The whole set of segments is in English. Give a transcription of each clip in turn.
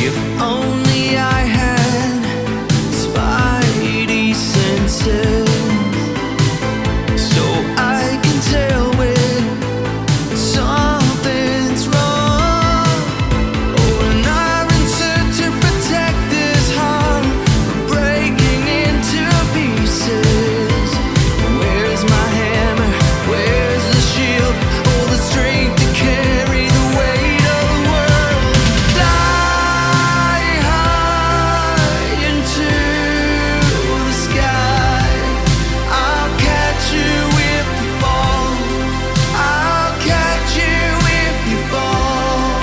If only I had spidey senses, so I can tell when something's wrong. Oh, and I'm set to protect this heart from breaking into pieces. Where's my hammer? Where's the shield? All the strength to carry the weight of the world. Fly high into the sky. I'll catch you if you fall. I'll catch you if you fall.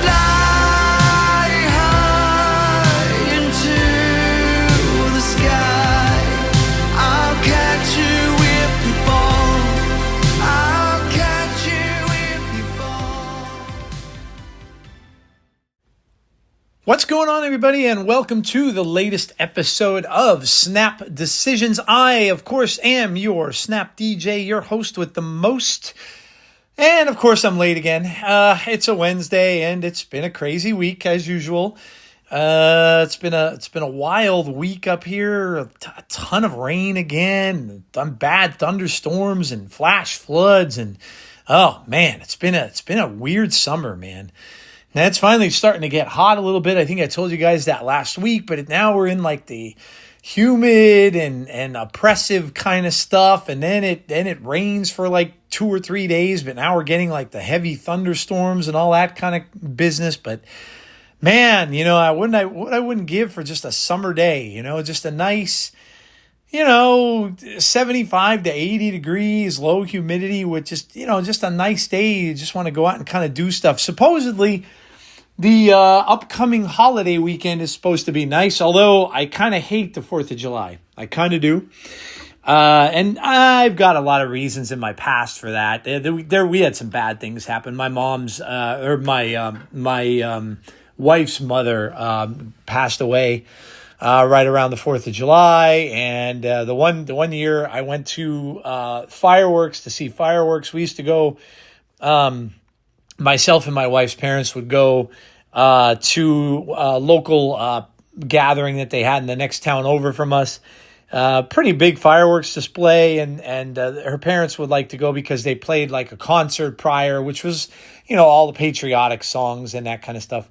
Fly high into the sky. I'll catch you if you fall. I'll catch you if you fall. What's going on, everybody, and welcome to the latest episode of Snap Decisions. I, of course, am your Snap DJ, your host with the most. And, of course, I'm late again. It's a Wednesday, and it's been a crazy week, as usual. It's been a wild week up here. A ton of rain again, bad thunderstorms and flash floods, and oh man, it's been a weird summer, man. Now it's finally starting to get hot a little bit. I think I told you guys that last week, but now we're in like the humid and oppressive kind of stuff, and then it rains for like 2 or 3 days, but now we're getting like the heavy thunderstorms and all that kind of business. But man, what I wouldn't give for just a summer day, just a nice, 75 to 80 degrees, low humidity with just a nice day. You just want to go out and kind of do stuff. Supposedly, the upcoming holiday weekend is supposed to be nice, although I kind of hate the 4th of July. I kind of do. And I've got a lot of reasons in my past for that. We had some bad things happen. My mom's, my wife's mother passed away right around the 4th of July. And the one year I went to fireworks to see fireworks. We used to go, myself and my wife's parents would go to a local gathering that they had in the next town over from us. Pretty big fireworks display, and her parents would like to go because they played like a concert prior, which was, all the patriotic songs and that kind of stuff.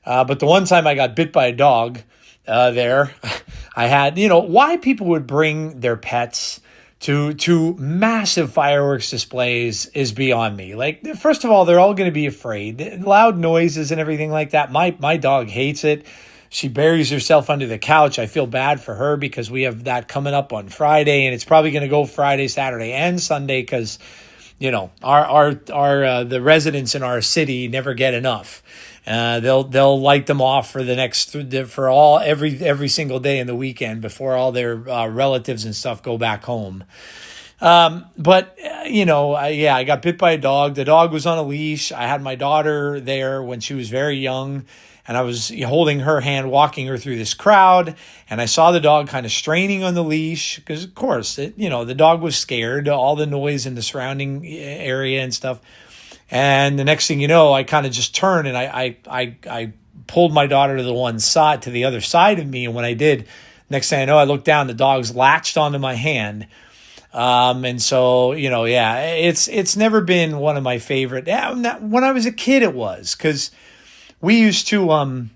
But the one time I got bit by a dog there, I had, why people would bring their pets to massive fireworks displays is beyond me. Like, first of all, they're all going to be afraid. Loud noises and everything like that. My dog hates it. She buries herself under the couch. I feel bad for her because we have that coming up on Friday, and it's probably going to go Friday, Saturday, and Sunday because, our the residents in our city never get enough. They'll light them off for every single day in the weekend before all their relatives and stuff go back home. I got bit by a dog. The dog was on a leash. I had my daughter there when she was very young, and I was holding her hand, walking her through this crowd, and I saw the dog kind of straining on the leash because, of course, the dog was scared, all the noise in the surrounding area and stuff. And the next thing you know, I kind of just turned and I pulled my daughter to the other side of me. And when I did, next thing I know, I looked down, the dog's latched onto my hand. And so, it's never been one of my favorite. When I was a kid, it was because we used to,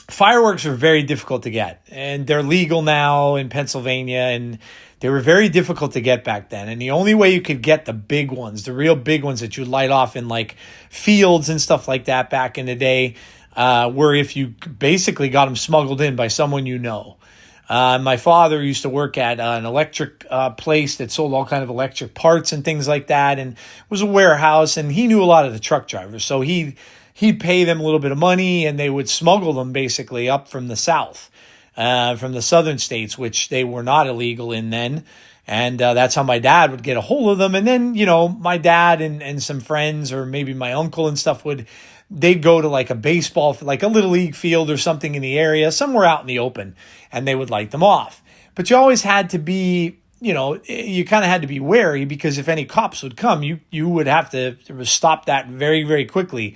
fireworks are very difficult to get, and they're legal now in Pennsylvania, and they were very difficult to get back then. And the only way you could get the big ones, the real big ones that you light off in like fields and stuff like that back in the day, were if you basically got them smuggled in by someone My father used to work at an electric place that sold all kind of electric parts and things like that, and it was a warehouse, and he knew a lot of the truck drivers. So he'd pay them a little bit of money, and they would smuggle them basically up from the south. From the southern states, which they were not illegal in then. And that's how my dad would get a hold of them. And then, my dad and some friends, or maybe my uncle and stuff, they'd go to like a baseball, like a little league field or something in the area, somewhere out in the open, and they would light them off. But you always had to be, you kind of had to be wary, because if any cops would come, you would have to stop that very, very quickly.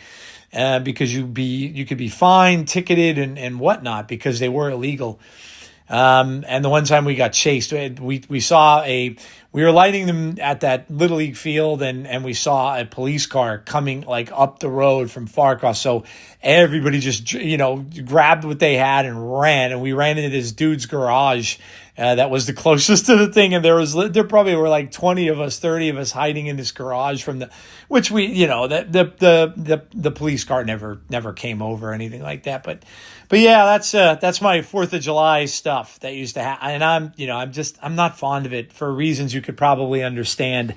because you could be fined, ticketed, and whatnot because they were illegal. And the one time we got chased, we were lighting them at that Little League field, and we saw a police car coming like up the road from far across. So everybody just, grabbed what they had and ran, and we ran into this dude's garage. That was the closest to the thing. And there probably were like 20 of us, 30 of us hiding in this garage which we, the police car never came over or anything like that. But yeah, that's my 4th of July stuff that used to happen. And I'm not fond of it for reasons you could probably understand.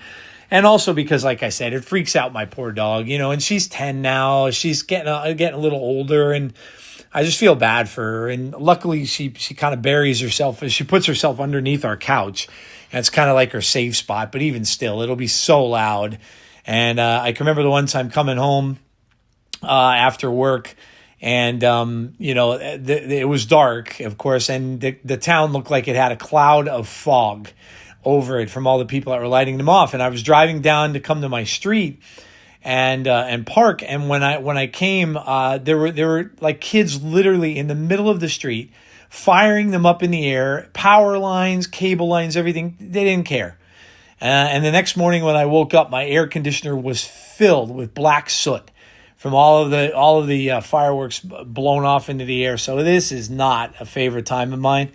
And also because, like I said, it freaks out my poor dog, and she's 10 now. She's getting a little older, and I just feel bad for her. And luckily she kind of buries herself. She puts herself underneath our couch. And it's kind of like her safe spot. But even still, it'll be so loud. And I can remember the one time coming home after work. And, it was dark, of course. And the town looked like it had a cloud of fog over it from all the people that were lighting them off. And I was driving down to come to my street and park. And when I came, there were like kids literally in the middle of the street, firing them up in the air, power lines, cable lines, everything. They didn't care. And the next morning when I woke up, my air conditioner was filled with black soot from all of the fireworks blown off into the air. So this is not a favorite time of mine.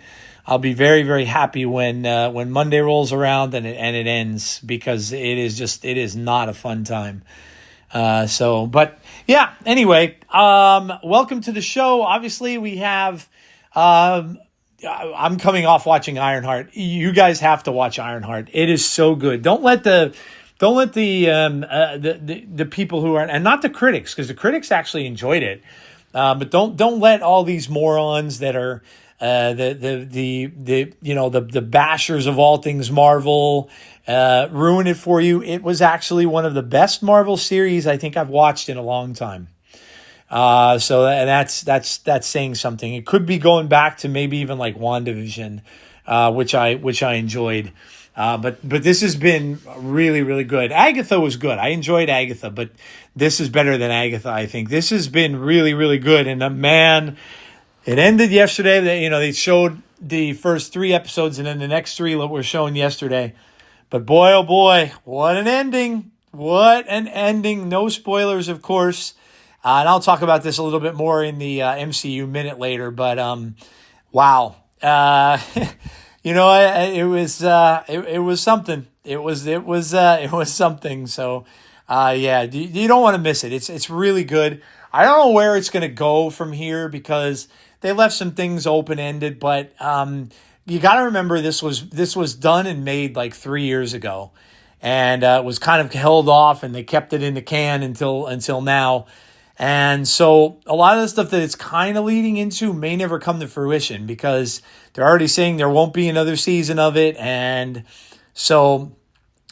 I'll be very, very happy when Monday rolls around and it ends, because it is not a fun time. But yeah, anyway, welcome to the show. Obviously we have, I'm coming off watching Ironheart. You guys have to watch Ironheart. It is so good. Don't let the people who are, and not the critics, because the critics actually enjoyed it. But don't let all these morons that are, the bashers of all things Marvel, ruin it for you. It was actually one of the best Marvel series I think I've watched in a long time. So that's saying something. It could be going back to maybe even like WandaVision, which I enjoyed. But this has been really, really good. Agatha was good. I enjoyed Agatha, but this is better than Agatha, I think. This has been really, really good. And man, it ended yesterday. They showed the first 3 episodes, and then the next 3 were shown yesterday. But boy, oh boy, what an ending. What an ending. No spoilers, of course. And I'll talk about this a little bit more in the MCU minute later. But wow. It was something. It was something. So, yeah, you don't want to miss it. It's really good. I don't know where it's going to go from here, because they left some things open-ended, but, you got to remember this was done and made like 3 years ago, and, it was kind of held off, and they kept it in the can until now. And so a lot of the stuff that it's kind of leading into may never come to fruition, because they're already saying there won't be another season of it. And so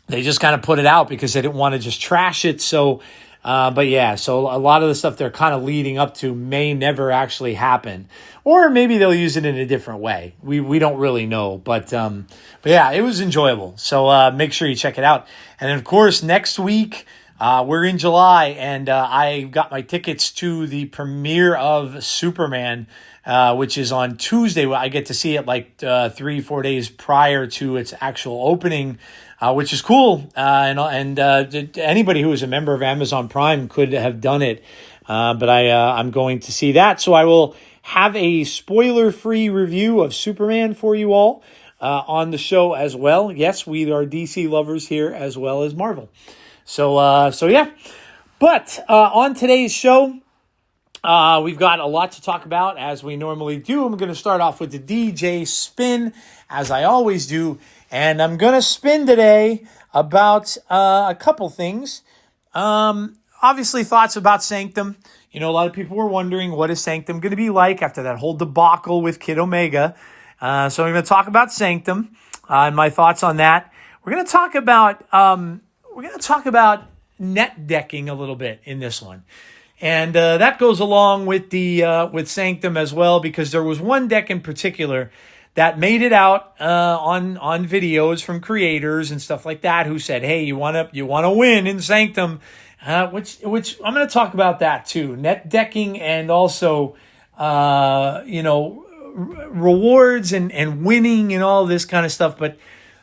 they just kind of put it out because they didn't want to just trash it. So, but yeah, so a lot of the stuff they're kind of leading up to may never actually happen, or maybe they'll use it in a different way. We don't really know, but yeah, it was enjoyable. So, make sure you check it out. And then of course, next week, we're in July, and I got my tickets to the premiere of Superman, which is on Tuesday. I get to see it like 3-4 days prior to its actual opening, which is cool. And anybody who is a member of Amazon Prime could have done it, but I'm going to see that. So I will have a spoiler-free review of Superman for you all on the show as well. Yes, we are DC lovers here as well as Marvel. So yeah, but on today's show, we've got a lot to talk about, as we normally do. I'm going to start off with the DJ spin, as I always do, and I'm going to spin today about a couple things. Obviously, thoughts about Sanctum. A lot of people were wondering, what is Sanctum going to be like after that whole debacle with Kid Omega? So I'm going to talk about Sanctum and my thoughts on that. We're going to talk about net decking a little bit in this one. And that goes along with with Sanctum as well, because there was one deck in particular that made it out on videos from creators and stuff like that, who said, "Hey, you want to win in Sanctum? which I'm going to talk about that too. Net decking and also, rewards and winning and all this kind of stuff. But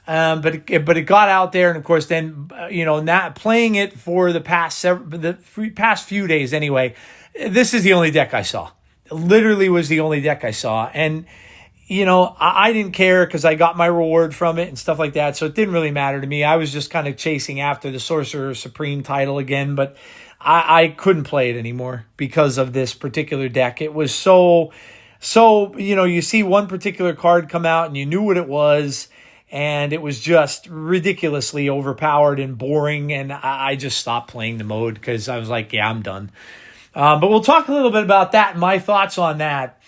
it got out there, and of course, then not playing it for the past few days anyway. This is the only deck I saw. It literally was the only deck I saw, and I didn't care because I got my reward from it and stuff like that. So it didn't really matter to me. I was just kind of chasing after the Sorcerer Supreme title again, but I couldn't play it anymore because of this particular deck. It was so, you see one particular card come out and you knew what it was, and it was just ridiculously overpowered and boring. And I just stopped playing the mode because I was like, yeah, I'm done. But we'll talk a little bit about that and my thoughts on that.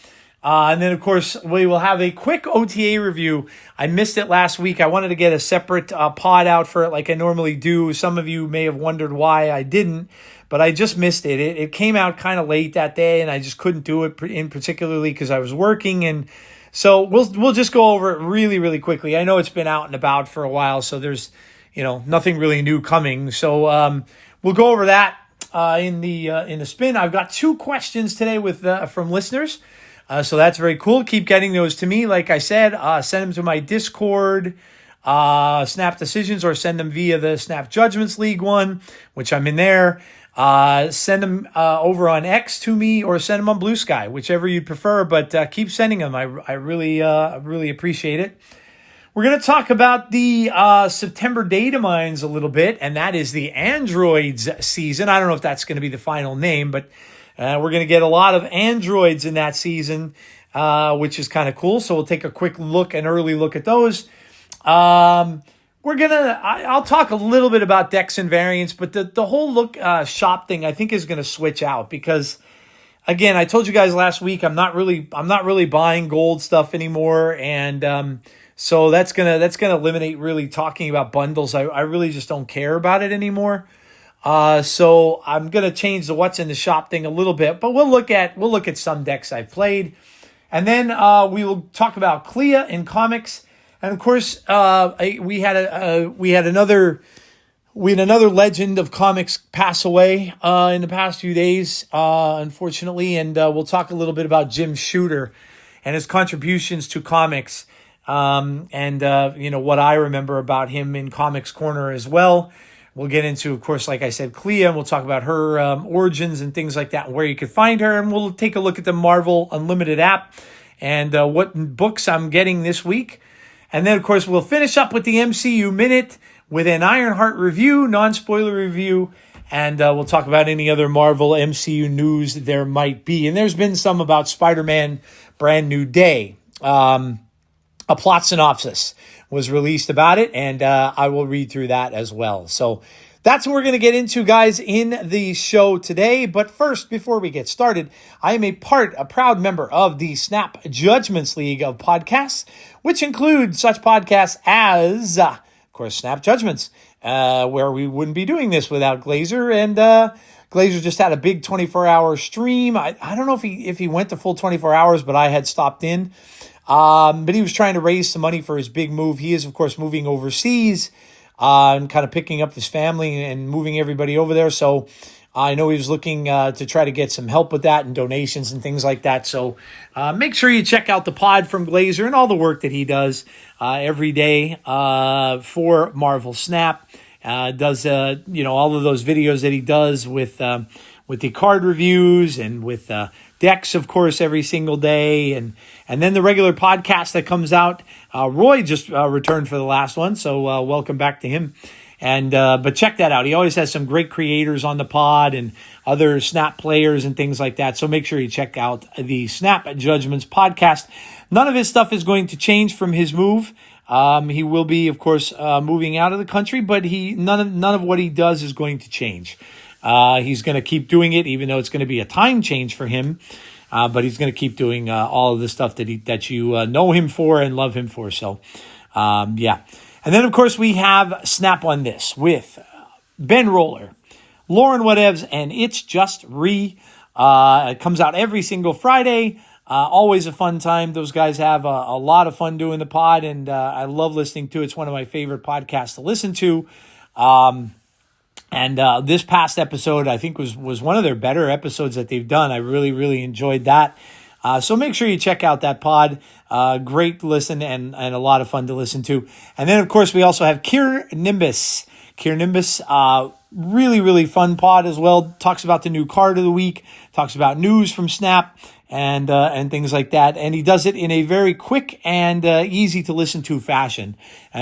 And then, of course, we will have a quick OTA review. I missed it last week. I wanted to get a separate pod out for it like I normally do. Some of you may have wondered why I didn't, but I just missed it. It came out kind of late that day, and I just couldn't do it in particularly because I was working. And so we'll just go over it really, really quickly. I know it's been out and about for a while, so there's nothing really new coming. So we'll go over that in the spin. I've got 2 questions today from listeners. So that's very cool. Keep getting those to me. Like I said, send them to my Discord, Snap Decisions, or send them via the Snap Judgments League one, which I'm in there. Send them over on X to me, or send them on Blue Sky, whichever you prefer. But keep sending them. I really appreciate it. We're going to talk about the September data mines a little bit, and that is the Androids season. I don't know if that's going to be the final name, but we're going to get a lot of androids in that season, which is kind of cool. So we'll take a quick look, an early look at those. I'll talk a little bit about decks and variants, but the whole shop thing I think is going to switch out because, again, I told you guys last week I'm not really buying gold stuff anymore, and so that's gonna eliminate really talking about bundles. I really just don't care about it anymore. So I'm going to change the what's in the shop thing a little bit, but we'll look at some decks I've played. And then, we will talk about Clea in comics. And of course, we had another legend of comics pass away, in the past few days, unfortunately. And, we'll talk a little bit about Jim Shooter and his contributions to comics. And what I remember about him in Comics Corner as well. We'll get into, of course, like I said, Clea, and we'll talk about her origins and things like that, and where you could find her. And we'll take a look at the Marvel Unlimited app and what books I'm getting this week. And then, of course, we'll finish up with the MCU Minute with an Ironheart review, non-spoiler review, and we'll talk about any other Marvel MCU news there might be. And there's been some about Spider-Man Brand New Day. A plot synopsis was released about it, and I will read through that as well. So that's what we're going to get into, guys, in the show today. But first, before we get started, I am a proud member of the Snap Judgments League of podcasts, which include such podcasts as, of course, Snap Judgments, where we wouldn't be doing this without Glazer. And Glazer just had a big 24-hour stream. I don't know if he went the full 24 hours, but I had stopped in. But he was trying to raise some money for his big move. He is, of course, moving overseas, and kind of picking up his family and moving everybody over there. So I know he was looking to try to get some help with that and donations and things like that. So make sure you check out the pod from Glazer and all the work that he does every day for Marvel Snap. Does all of those videos that he does with the card reviews and with decks, of course, every single day, and then the regular podcast that comes out. Roy just returned for the last one, so welcome back to him. And but check that out. He always has some great creators on the pod and other Snap players and things like that. So make sure you check out the Snap Judgments podcast. None of his stuff is going to change from his move. He will be, of course, moving out of the country, but none of what he does is going to change. He's going to keep doing it, even though it's going to be a time change for him. But he's going to keep doing all of the stuff that you know him for and love him for. So, yeah. And then, of course, we have Snap on This with Ben Roller, Lauren Whatevs, and It's Just It comes out every single Friday. Always a fun time. Those guys have a lot of fun doing the pod, and I love listening to it. It's one of my favorite podcasts to listen to. And this past episode, I think, was one of their better episodes that they've done. I really, really enjoyed that. So make sure you check out that pod. Great listen and a lot of fun to listen to. And then, of course, we also have Kier Nimbus. Kier Nimbus, really, really fun pod as well. Talks about the new card of the week. Talks about news from Snap and things like that. And he does it in a very quick and easy to listen to fashion.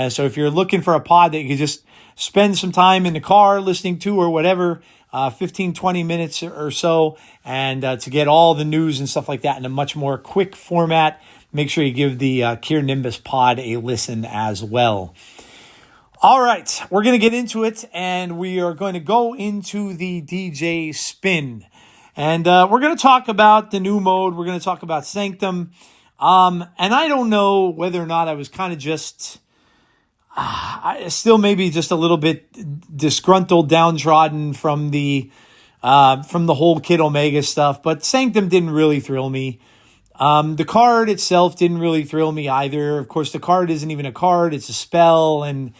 So if you're looking for a pod that you can just spend some time in the car listening to or whatever, 15, 20 minutes or so, and to get all the news and stuff like that in a much more quick format, make sure you give the Kier Nimbus pod a listen as well. All right, we're going to get into it, and we are going to go into the DJ spin. And we're going to talk about the new mode. We're going to talk about Sanctum. And I don't know whether or not I was kind of just... I still maybe just a little bit disgruntled, downtrodden from the whole Kid Omega stuff, but Sanctum didn't really thrill me. The card itself didn't really thrill me either. Of course, the card isn't even a card; it's a spell, and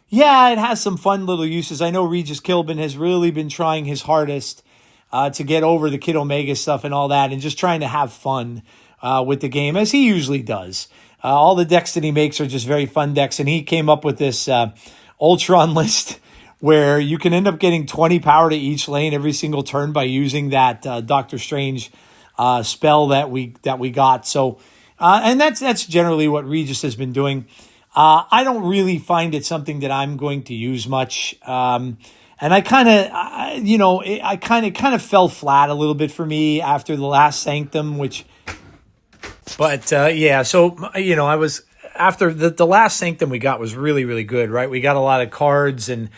yeah, it has some fun little uses. I know Regis Kilbin has really been trying his hardest to get over the Kid Omega stuff and all that, and just trying to have fun with the game, as he usually does. All the decks that he makes are just very fun decks, and he came up with this Ultron list where you can end up getting 20 power to each lane every single turn by using that Doctor Strange spell that we got. So, and that's generally what Regis has been doing. I don't really find it something that I'm going to use much, and I kind of fell flat a little bit for me after the last Sanctum, which. But, yeah, so, I was, after the last Sanctum we got was really, really good, right? We got a lot of cards, and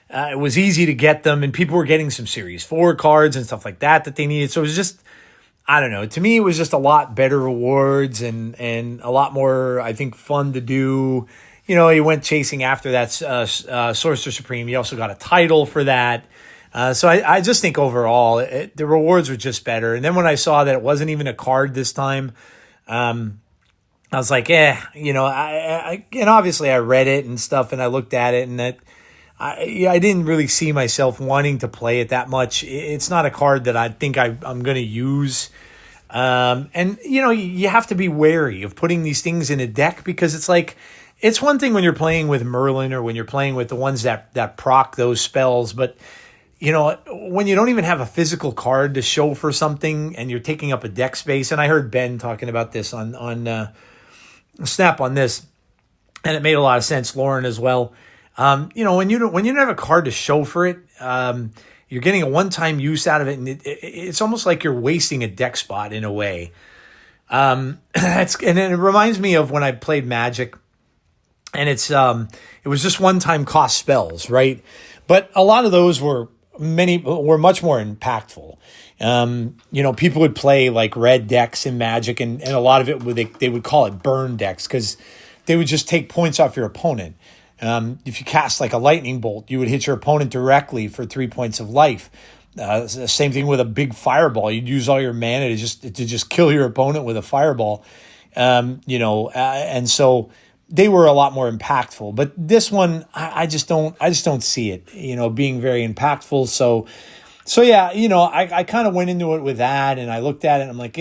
it was easy to get them, and people were getting some Series 4 cards and stuff like that they needed. So it was just, I don't know. To me, it was just a lot better rewards and a lot more, I think, fun to do. You went chasing after that Sorcerer Supreme. You also got a title for that. So I just think overall, the rewards were just better. And then when I saw that it wasn't even a card this time, I was like, I and obviously I read it and stuff, and I looked at it, and that I didn't really see myself wanting to play it that much. It's not a card that I think I'm going to use. And you have to be wary of putting these things in a deck, because it's like, it's one thing when you're playing with Merlin or when you're playing with the ones that proc those spells, but when you don't even have a physical card to show for something and you're taking up a deck space, and I heard Ben talking about this on Snap on this, and it made a lot of sense, Lauren as well. When you don't have a card to show for it, you're getting a one-time use out of it, and it's almost like you're wasting a deck spot in a way. And it reminds me of when I played Magic, and it was just one-time cost spells, right? But a lot of those were much more impactful. People would play like red decks in Magic, and a lot of it they would call it burn decks, because they would just take points off your opponent. If you cast like a lightning bolt, you would hit your opponent directly for 3 points of life. Same thing with a big fireball. You'd use all your mana to just kill your opponent with a fireball. And so they were a lot more impactful. But this one, I just don't see it, being very impactful. So yeah, I kind of went into it with that, and I looked at it and I'm like,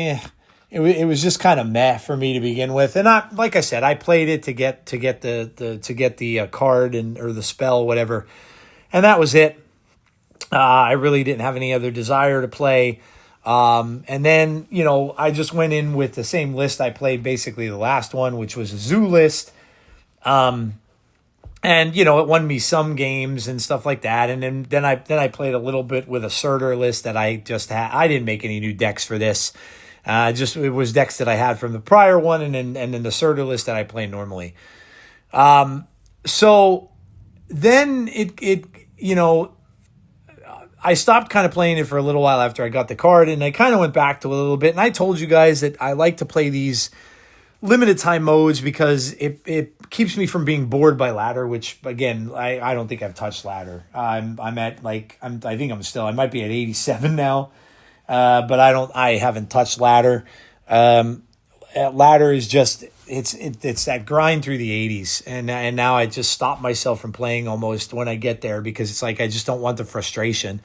it was just kind of meh for me to begin with. And like I said, I played it to get the card or the spell, whatever. And that was it. I really didn't have any other desire to play. And then, I just went in with the same list I played basically the last one, which was a zoo list. And it won me some games and stuff like that. And then I played a little bit with a Surtur list that I just had. I didn't make any new decks for this. It was decks that I had from the prior one, and then the Surtur list that I play normally. So then I stopped kind of playing it for a little while after I got the card, and I kind of went back to it a little bit. And I told you guys that I like to play these limited time modes because it keeps me from being bored by ladder, which again, I don't think I've touched ladder. I might be at 87 now. But I haven't touched ladder. Ladder is just, it's that grind through the 80s, and now I just stop myself from playing almost when I get there, because it's like I just don't want the frustration.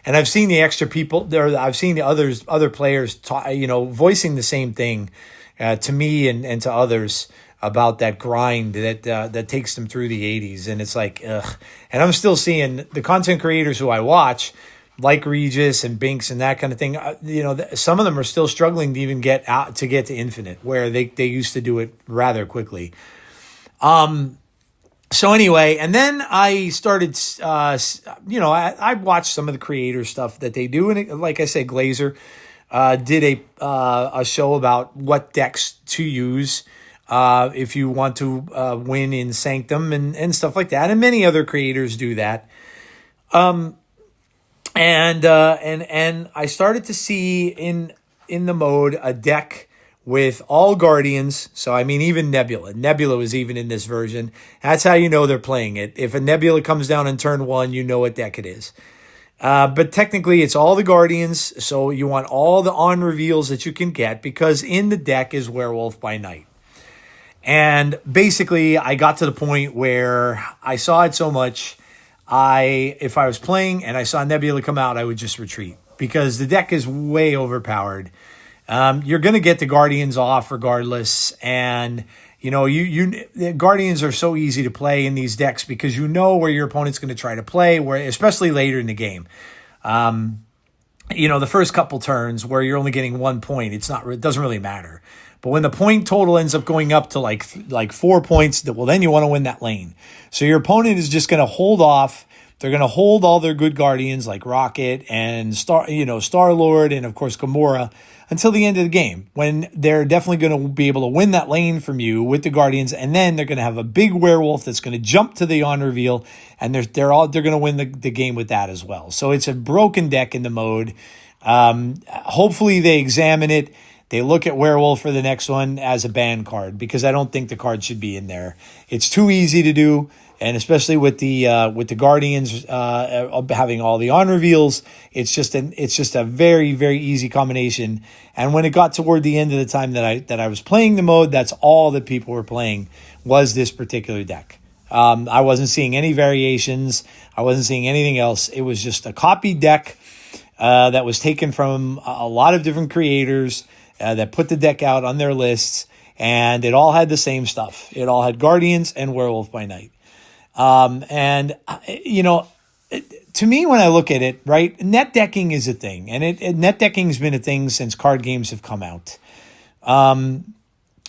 And I've seen the extra people there. I've seen the other players voicing the same thing to me and to others about that grind that takes them through the 80s. And it's like, ugh. And I'm still seeing the content creators who I watch, like Regis and Binks and that kind of thing. Some of them are still struggling to even get to Infinite, where they used to do it rather quickly. So anyway, and then I started, I watched some of the creator stuff that they do. And like I said, Glazer did a show about what decks to use if you want to win in Sanctum and stuff like that. And many other creators do that. And I started to see in the mode a deck with all Guardians. So, I mean, even Nebula. Nebula was even in this version. That's how you know they're playing it. If a Nebula comes down in turn 1, you know what deck it is. But technically, it's all the Guardians. So you want all the on reveals that you can get, because in the deck is Werewolf by Night. And basically, I got to the point where I saw it so much, if I was playing and I saw Nebula come out, I would just retreat, because the deck is way overpowered. You're going to get the Guardians off regardless. And, the Guardians are so easy to play in these decks, because you know where your opponent's going to try to play, especially later in the game. The first couple turns where you're only getting 1 point, it doesn't really matter. But when the point total ends up going up to like 4 points, then you want to win that lane. So your opponent is just going to hold off. They're going to hold all their good Guardians like Rocket and Star-Lord and, of course, Gamora until the end of the game, when they're definitely going to be able to win that lane from you with the Guardians. And then they're going to have a big Werewolf that's going to jump to the on reveal, and they're going to win the game with that as well. So it's a broken deck in the mode. Hopefully they examine it. They look at Werewolf for the next one as a ban card, because I don't think the card should be in there. It's too easy to do, and especially with the Guardians having all the on reveals, it's just a very, very easy combination. And when it got toward the end of the time that I was playing the mode, that's all that people were playing was this particular deck. I wasn't seeing any variations. I wasn't seeing anything else. It was just a copied deck that was taken from a lot of different creators that put the deck out on their lists, and it all had the same stuff. It all had Guardians and Werewolf by Night. To me, when I look at it, right, net decking is a thing, and net decking has been a thing since card games have come out.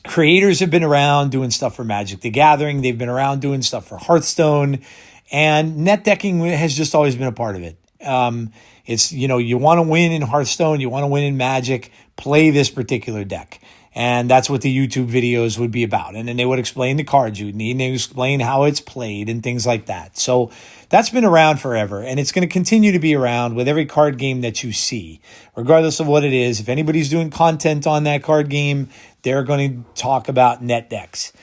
Creators have been around doing stuff for Magic the Gathering. They've been around doing stuff for Hearthstone, and net decking has just always been a part of it. It's, you want to win in Hearthstone, you want to win in Magic, play this particular deck. And that's what the YouTube videos would be about. And then they would explain the cards you need, and they would explain how it's played and things like that. So that's been around forever, and it's going to continue to be around with every card game that you see, regardless of what it is. If anybody's doing content on that card game, they're going to talk about net decks.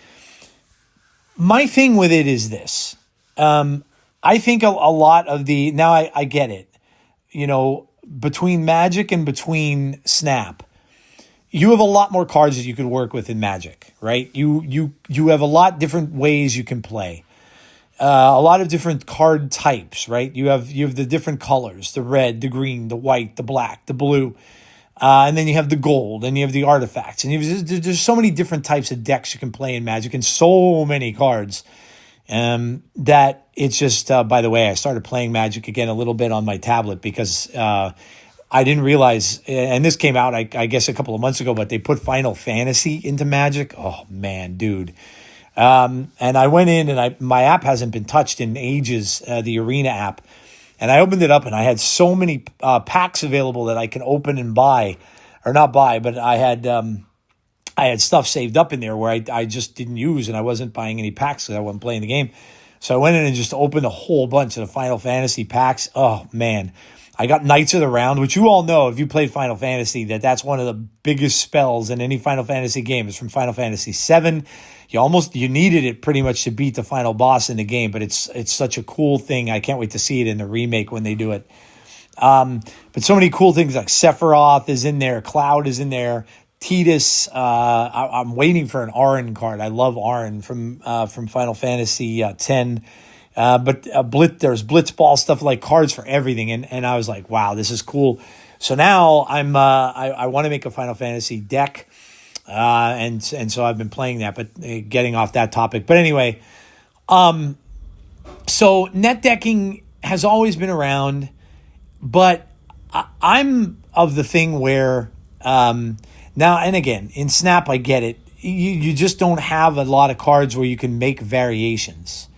My thing with it is this. I think a lot of now I get it. Between Magic and between Snap, you have a lot more cards that you could work with in Magic, right? You have a lot different ways you can play. A lot of different card types, right? You have the different colors, the red, the green, the white, the black, the blue. And then you have the gold, and you have the artifacts. And there's so many different types of decks you can play in Magic, and so many cards. That it's just, by the way, I started playing Magic again a little bit on my tablet, because I didn't realize, and this came out, I guess, a couple of months ago, but they put Final Fantasy into Magic. Oh, man, dude. And I went in, and my app hasn't been touched in ages, the Arena app. And I opened it up, and I had so many packs available that I can open and buy, or not buy, but I had stuff saved up in there where I just didn't use, and I wasn't buying any packs because I wasn't playing the game. So I went in and just opened a whole bunch of the Final Fantasy packs. Oh, man. I got Knights of the Round, which you all know if you played Final Fantasy, that's one of the biggest spells in any Final Fantasy game. It's from Final Fantasy VII. You needed it pretty much to beat the final boss in the game, but it's such a cool thing. I can't wait to see it in the remake when they do it. But so many cool things, like Sephiroth is in there, Cloud is in there, Tidus. I'm waiting for an Arin card. I love Arin from Final Fantasy X. But there's Blitzball stuff, like cards for everything, and I was like, wow, this is cool. So now I want to make a Final Fantasy deck, and so I've been playing that. But getting off that topic, but anyway, so net decking has always been around, but I'm of the thing where now and again in Snap I get it. You just don't have a lot of cards where you can make variations.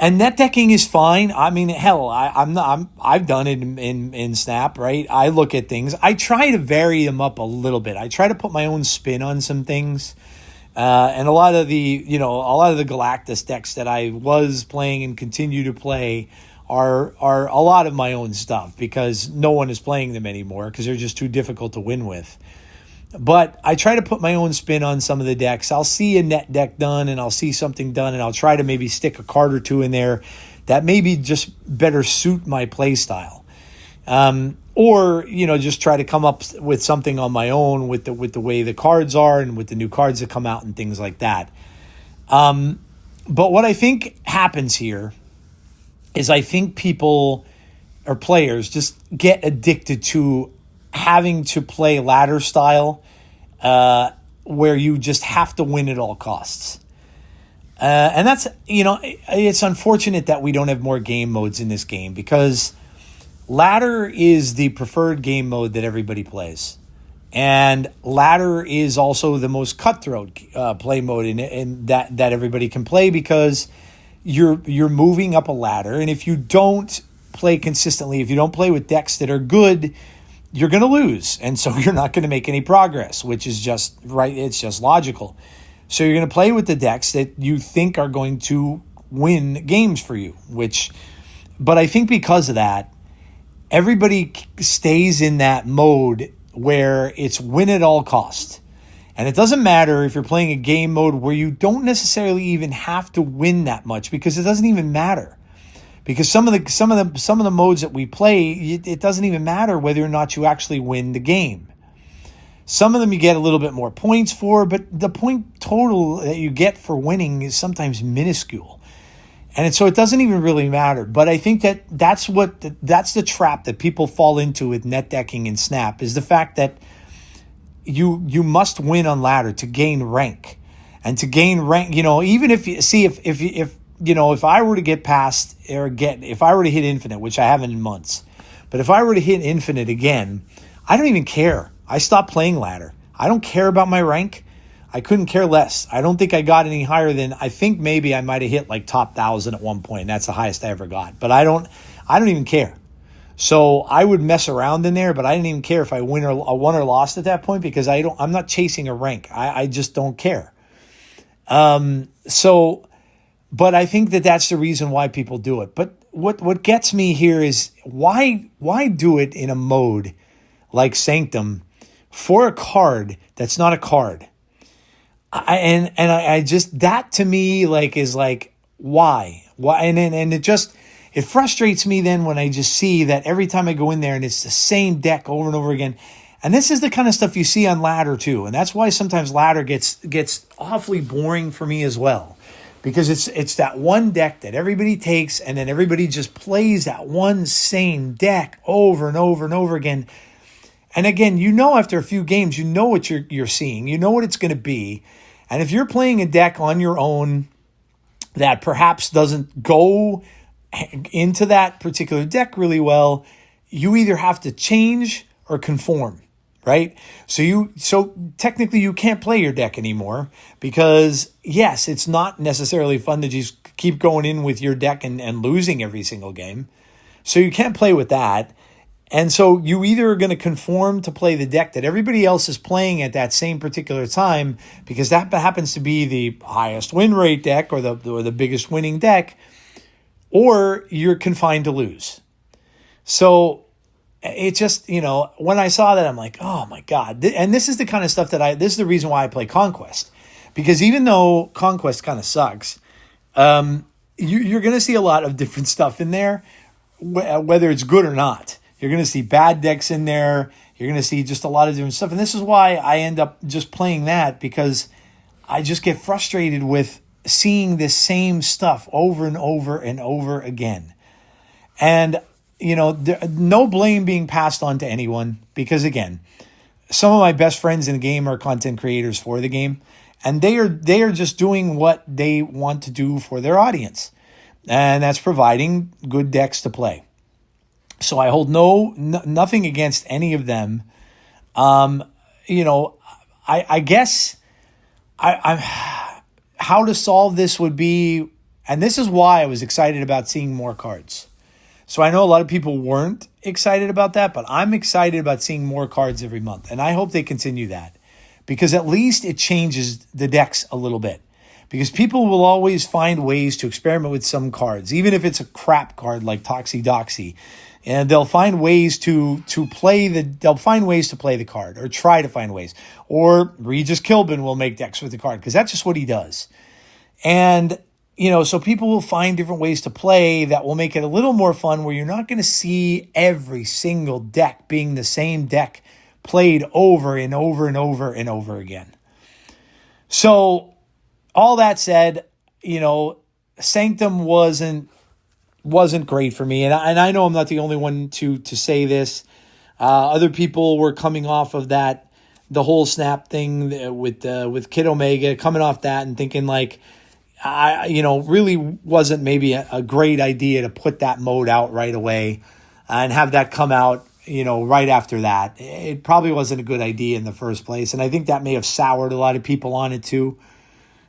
And net decking is fine. I mean, hell, I've done it in Snap, right? I look at things. I try to vary them up a little bit. I try to put my own spin on some things. And a lot of the Galactus decks that I was playing and continue to play are a lot of my own stuff because no one is playing them anymore because they're just too difficult to win with. But I try to put my own spin on some of the decks. I'll see a net deck done and I'll see something done and I'll try to maybe stick a card or two in there that maybe just better suit my play style. Or, just try to come up with something on my own with the way the cards are and with the new cards that come out and things like that. But what I think happens here is I think people or players just get addicted to having to play ladder style where you just have to win at all costs. And that's, it's unfortunate that we don't have more game modes in this game because ladder is the preferred game mode that everybody plays. And ladder is also the most cutthroat play mode in that everybody can play because you're moving up a ladder. And if you don't play consistently, if you don't play with decks that are good, you're going to lose. And so you're not going to make any progress, which is just right. It's just logical. So you're going to play with the decks that you think are going to win games for you, but I think because of that, everybody stays in that mode where it's win at all cost. And it doesn't matter if you're playing a game mode where you don't necessarily even have to win that much because it doesn't even matter. Because some of the modes that we play, it doesn't even matter whether or not you actually win the game. Some of them you get a little bit more points for, but the point total that you get for winning is sometimes minuscule. And so it doesn't even really matter. But I think that's the trap that people fall into with net decking and Snap is the fact that you must win on ladder to gain rank. And to gain rank, even if you see if I were to get past if I were to hit infinite, which I haven't in months, but if I were to hit infinite again, I don't even care. I stopped playing ladder. I don't care about my rank. I couldn't care less. I don't think I got any higher than, I think maybe I might have hit like top 1,000 at one point. That's the highest I ever got, but I don't even care. So I would mess around in there, but I didn't even care if I won or lost at that point because I'm not chasing a rank. I just don't care. But I think that's the reason why people do it. But what gets me here is why do it in a mode like Sanctum for a card that's not a card? I just, that to me is why? And it frustrates me then when I just see that every time I go in there and it's the same deck over and over again. And this is the kind of stuff you see on ladder too. And that's why sometimes ladder gets awfully boring for me as well. Because it's that one deck that everybody takes and then everybody just plays that one same deck over and over and over again. And again, after a few games, what you're seeing. You know what it's going to be. And if you're playing a deck on your own that perhaps doesn't go into that particular deck really well, you either have to change or conform, right? So technically you can't play your deck anymore because, yes, it's not necessarily fun to just keep going in with your deck and losing every single game. So you can't play with that. And so you either are going to conform to play the deck that everybody else is playing at that same particular time because that happens to be the highest win rate deck or the biggest winning deck, or you're confined to lose. So it just, when I saw that, I'm like, oh my God. And this is the kind of stuff this is the reason why I play Conquest. Because even though Conquest kind of sucks, you're going to see a lot of different stuff in there, whether it's good or not. You're going to see bad decks in there. You're going to see just a lot of different stuff. And this is why I end up just playing that, because I just get frustrated with seeing this same stuff over and over and over again. And, no blame being passed on to anyone, because, again, some of my best friends in the game are content creators for the game, and they are just doing what they want to do for their audience, and that's providing good decks to play. So I hold nothing against any of them. I guess I'm how to solve this would be, and this is why I was excited about seeing more cards. So I know a lot of people weren't excited about that, but I'm excited about seeing more cards every month. And I hope they continue that, because at least it changes the decks a little bit. Because people will always find ways to experiment with some cards, even if it's a crap card like Toxie Doxie. And they'll find ways to play the card, or try to find ways. Or Regis Kilbin will make decks with the card, because that's just what he does. And so people will find different ways to play that will make it a little more fun, where you're not going to see every single deck being the same deck played over and over and over and over again. So all that said, Sanctum wasn't great for me. And I know I'm not the only one to say this. Other people were coming off of that, the whole snap thing with Kid Omega, coming off that and thinking like, really wasn't maybe a great idea to put that mode out right away and have that come out, right after that. It probably wasn't a good idea in the first place. And I think that may have soured a lot of people on it too.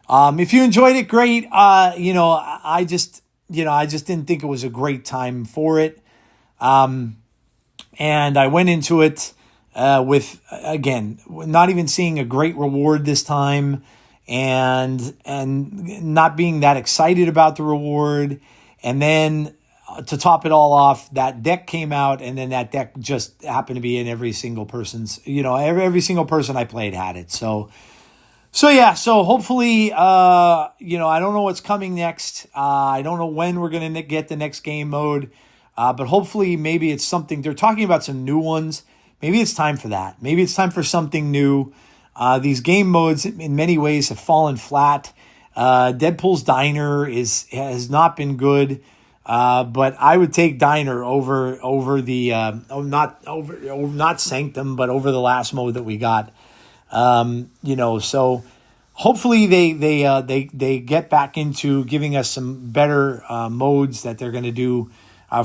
If you enjoyed it, great. I just didn't think it was a great time for it. And I went into it with, again, not even seeing a great reward this time, and not being that excited about the reward. And then to top it all off, that deck came out, and then that deck just happened to be in every single person's, every single person I played had it. So hopefully, I don't know what's coming next. I don't know when we're going to get the next game mode. But hopefully maybe it's something. They're talking about some new ones. Maybe it's time for that. Maybe it's time for something new. These game modes in many ways have fallen flat. Deadpool's Diner has not been good. But I would take Diner over the not Sanctum, but over the last mode that we got. So hopefully they get back into giving us some better modes that they're going to do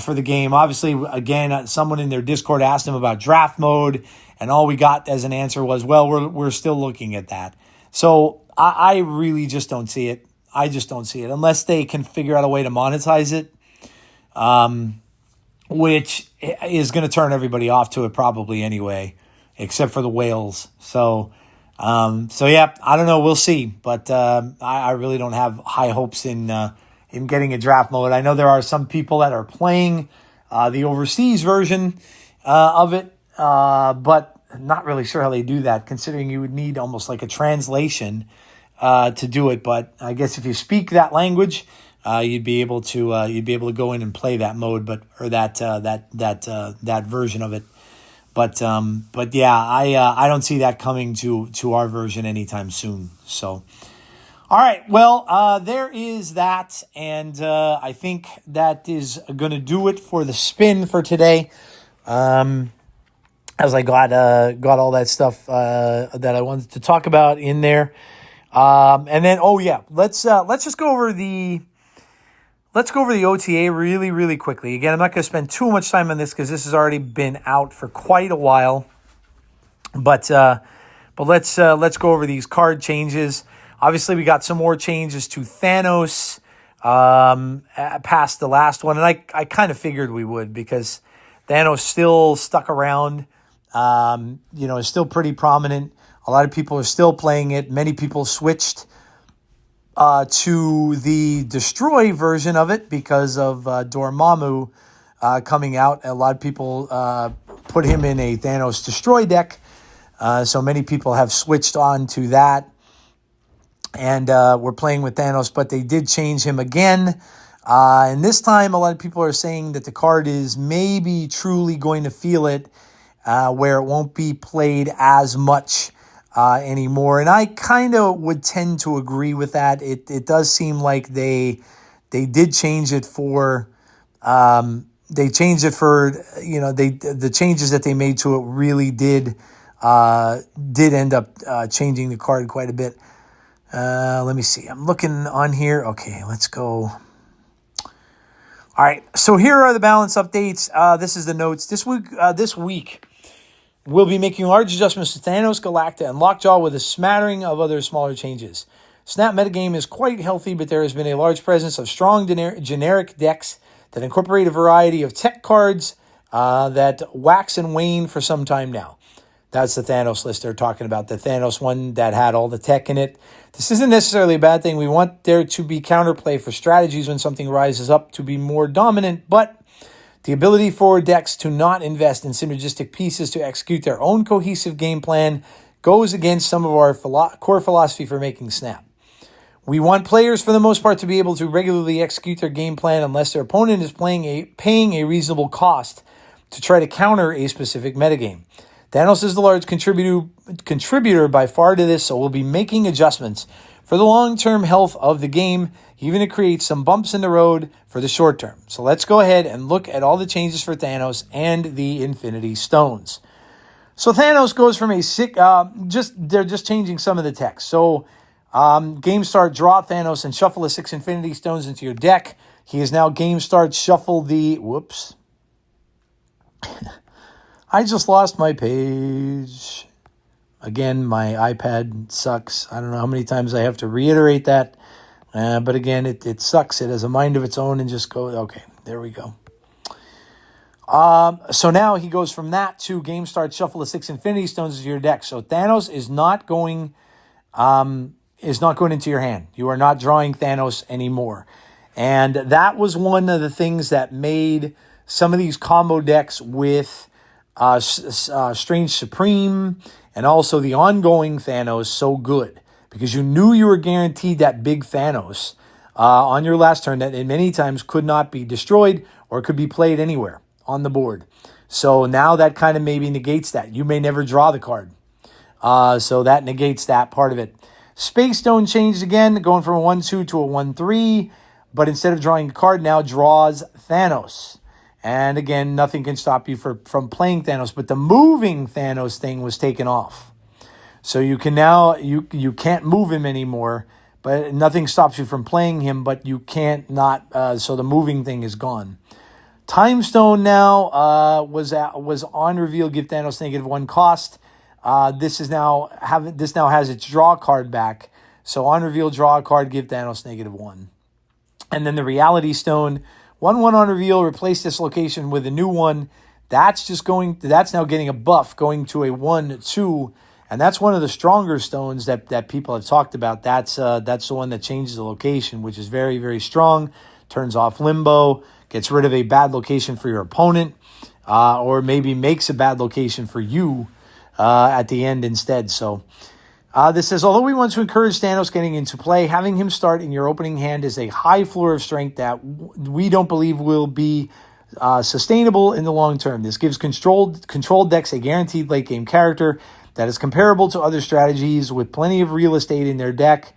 for the game. Obviously, again, someone in their Discord asked them about draft mode, and all we got as an answer was, well, we're still looking at that. So I really just don't see it. I just don't see it unless they can figure out a way to monetize it, which is going to turn everybody off to it probably anyway, except for the whales. So yeah, I don't know. We'll see. But I really don't have high hopes in getting a draft mode. I know there are some people that are playing the overseas version of it, but not really sure how they do that, considering you would need almost like a translation to do it. But I guess if you speak that language, you'd be able to go in and play that mode, or that version of it. But yeah, I don't see that coming to our version anytime soon. So, all right, well, there is that, and I think that is going to do it for the spin for today. As I got all that stuff that I wanted to talk about in there, and then let's just go over the. Let's go over the OTA really, really quickly. Again, I'm not going to spend too much time on this because this has already been out for quite a while. But let's go over these card changes. Obviously, we got some more changes to Thanos past the last one, and I kind of figured we would, because Thanos still stuck around. Is still pretty prominent. A lot of people are still playing it. Many people switched to the Destroy version of it because of Dormammu coming out. A lot of people put him in a Thanos Destroy deck. So many people have switched on to that. And we're playing with Thanos, but they did change him again. And this time, a lot of people are saying that the card is maybe truly going to feel it where it won't be played as much anymore. And I kind of would tend to agree with that. It does seem like they did change it for the changes that they made to it really did end up changing the card quite a bit. Let me see. I'm looking on here. Okay, let's go. All right, so here are the balance updates. This is the notes. This week, we'll be making large adjustments to Thanos, Galacta, and Lockjaw with a smattering of other smaller changes. Snap metagame is quite healthy, but there has been a large presence of strong generic decks that incorporate a variety of tech cards that wax and wane for some time now. That's the Thanos list they're talking about, the Thanos one that had all the tech in it. This isn't necessarily a bad thing. We want there to be counterplay for strategies when something rises up to be more dominant, but the ability for decks to not invest in synergistic pieces to execute their own cohesive game plan goes against some of our core philosophy for making Snap. We want players, for the most part, to be able to regularly execute their game plan unless their opponent is paying a reasonable cost to try to counter a specific metagame. Thanos is the large contributor by far to this, so we'll be making adjustments for the long-term health of the game, even to create some bumps in the road for the short term. So let's go ahead and look at all the changes for Thanos and the Infinity Stones. So Thanos goes from they're just changing some of the text. So game start, draw Thanos and shuffle the 6 Infinity Stones into your deck. He is now game start, shuffle the... Whoops. I just lost my page. Again, my iPad sucks. I don't know how many times I have to reiterate that. But again, it sucks. It has a mind of its own and just goes, okay, there we go. So now he goes from that to game start, shuffle the 6 Infinity Stones into your deck. So Thanos is not going into your hand. You are not drawing Thanos anymore. And that was one of the things that made some of these combo decks with Strange Supreme and also the ongoing Thanos so good, because you knew you were guaranteed that big Thanos on your last turn that many times could not be destroyed or could be played anywhere on the board. So now that kind of maybe negates that. You may never draw the card. So that negates that part of it. Space Stone changed again, going from a 1-2 to a 1-3, but instead of drawing a card, now draws Thanos. And again, nothing can stop you from playing Thanos, but the moving Thanos thing was taken off. So you can now, you can't move him anymore, but nothing stops you from playing him, but you can't not, so the moving thing is gone. Time Stone now was on reveal, give Thanos -1 cost. This now has its draw card back. So on reveal, draw a card, give Thanos -1. And then the Reality Stone, 1/1 on reveal, replace this location with a new one. That's now getting a buff, going to a 1/2, and that's one of the stronger stones that people have talked about. That's the one that changes the location, which is very, very strong. Turns off limbo, gets rid of a bad location for your opponent, or maybe makes a bad location for you at the end instead. So this says, although we want to encourage Thanos getting into play, having him start in your opening hand is a high floor of strength that we don't believe will be sustainable in the long term. This gives controlled decks a guaranteed late game character that is comparable to other strategies with plenty of real estate in their deck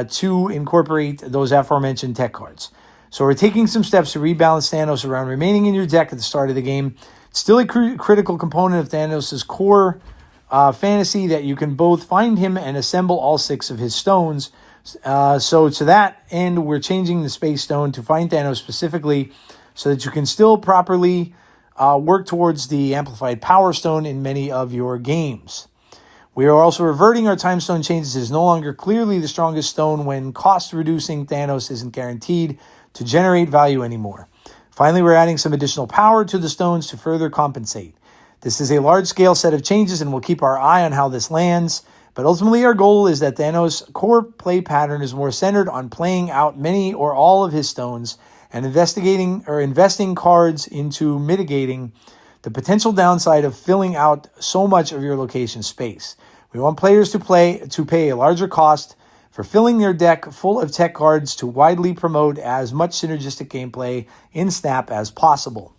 to incorporate those aforementioned tech cards. So we're taking some steps to rebalance Thanos around remaining in your deck at the start of the game. Still a critical component of Thanos' core fantasy that you can both find him and assemble all 6 of his stones. So to that end, we're changing the Space Stone to find Thanos specifically so that you can still properly work towards the Amplified Power Stone in many of your games. We are also reverting our Time Stone changes. It is no longer clearly the strongest stone when cost-reducing Thanos isn't guaranteed to generate value anymore. Finally, we're adding some additional power to the stones to further compensate. This is a large-scale set of changes, and we'll keep our eye on how this lands. But ultimately, our goal is that Thanos' core play pattern is more centered on playing out many or all of his stones and investing cards into mitigating the potential downside of filling out so much of your location space. We want players to pay a larger cost for filling their deck full of tech cards to widely promote as much synergistic gameplay in Snap as possible.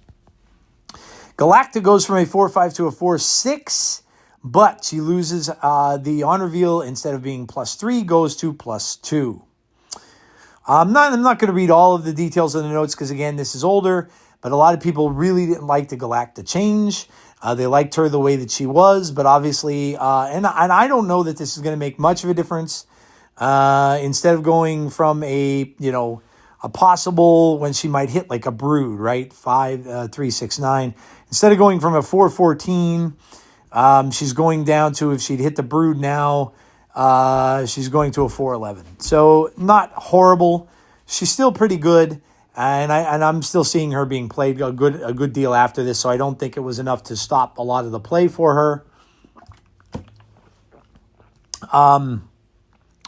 Galacta goes from a 4-5 to a 4-6, but she loses the on reveal. Instead of being +3, goes to +2. I'm not going to read all of the details of the notes because, again, this is older, but a lot of people really didn't like the Galacta change. They liked her the way that she was, but obviously, and I don't know that this is going to make much of a difference. Instead of going from a possible when she might hit like a brood, right? 5, 3, 6, 9. Instead of going from a 4-14, she's going down to, if she'd hit the brood now, she's going to a 4-11. So not horrible. She's still pretty good. And I'm still seeing her being played a good deal after this, so I don't think it was enough to stop a lot of the play for her.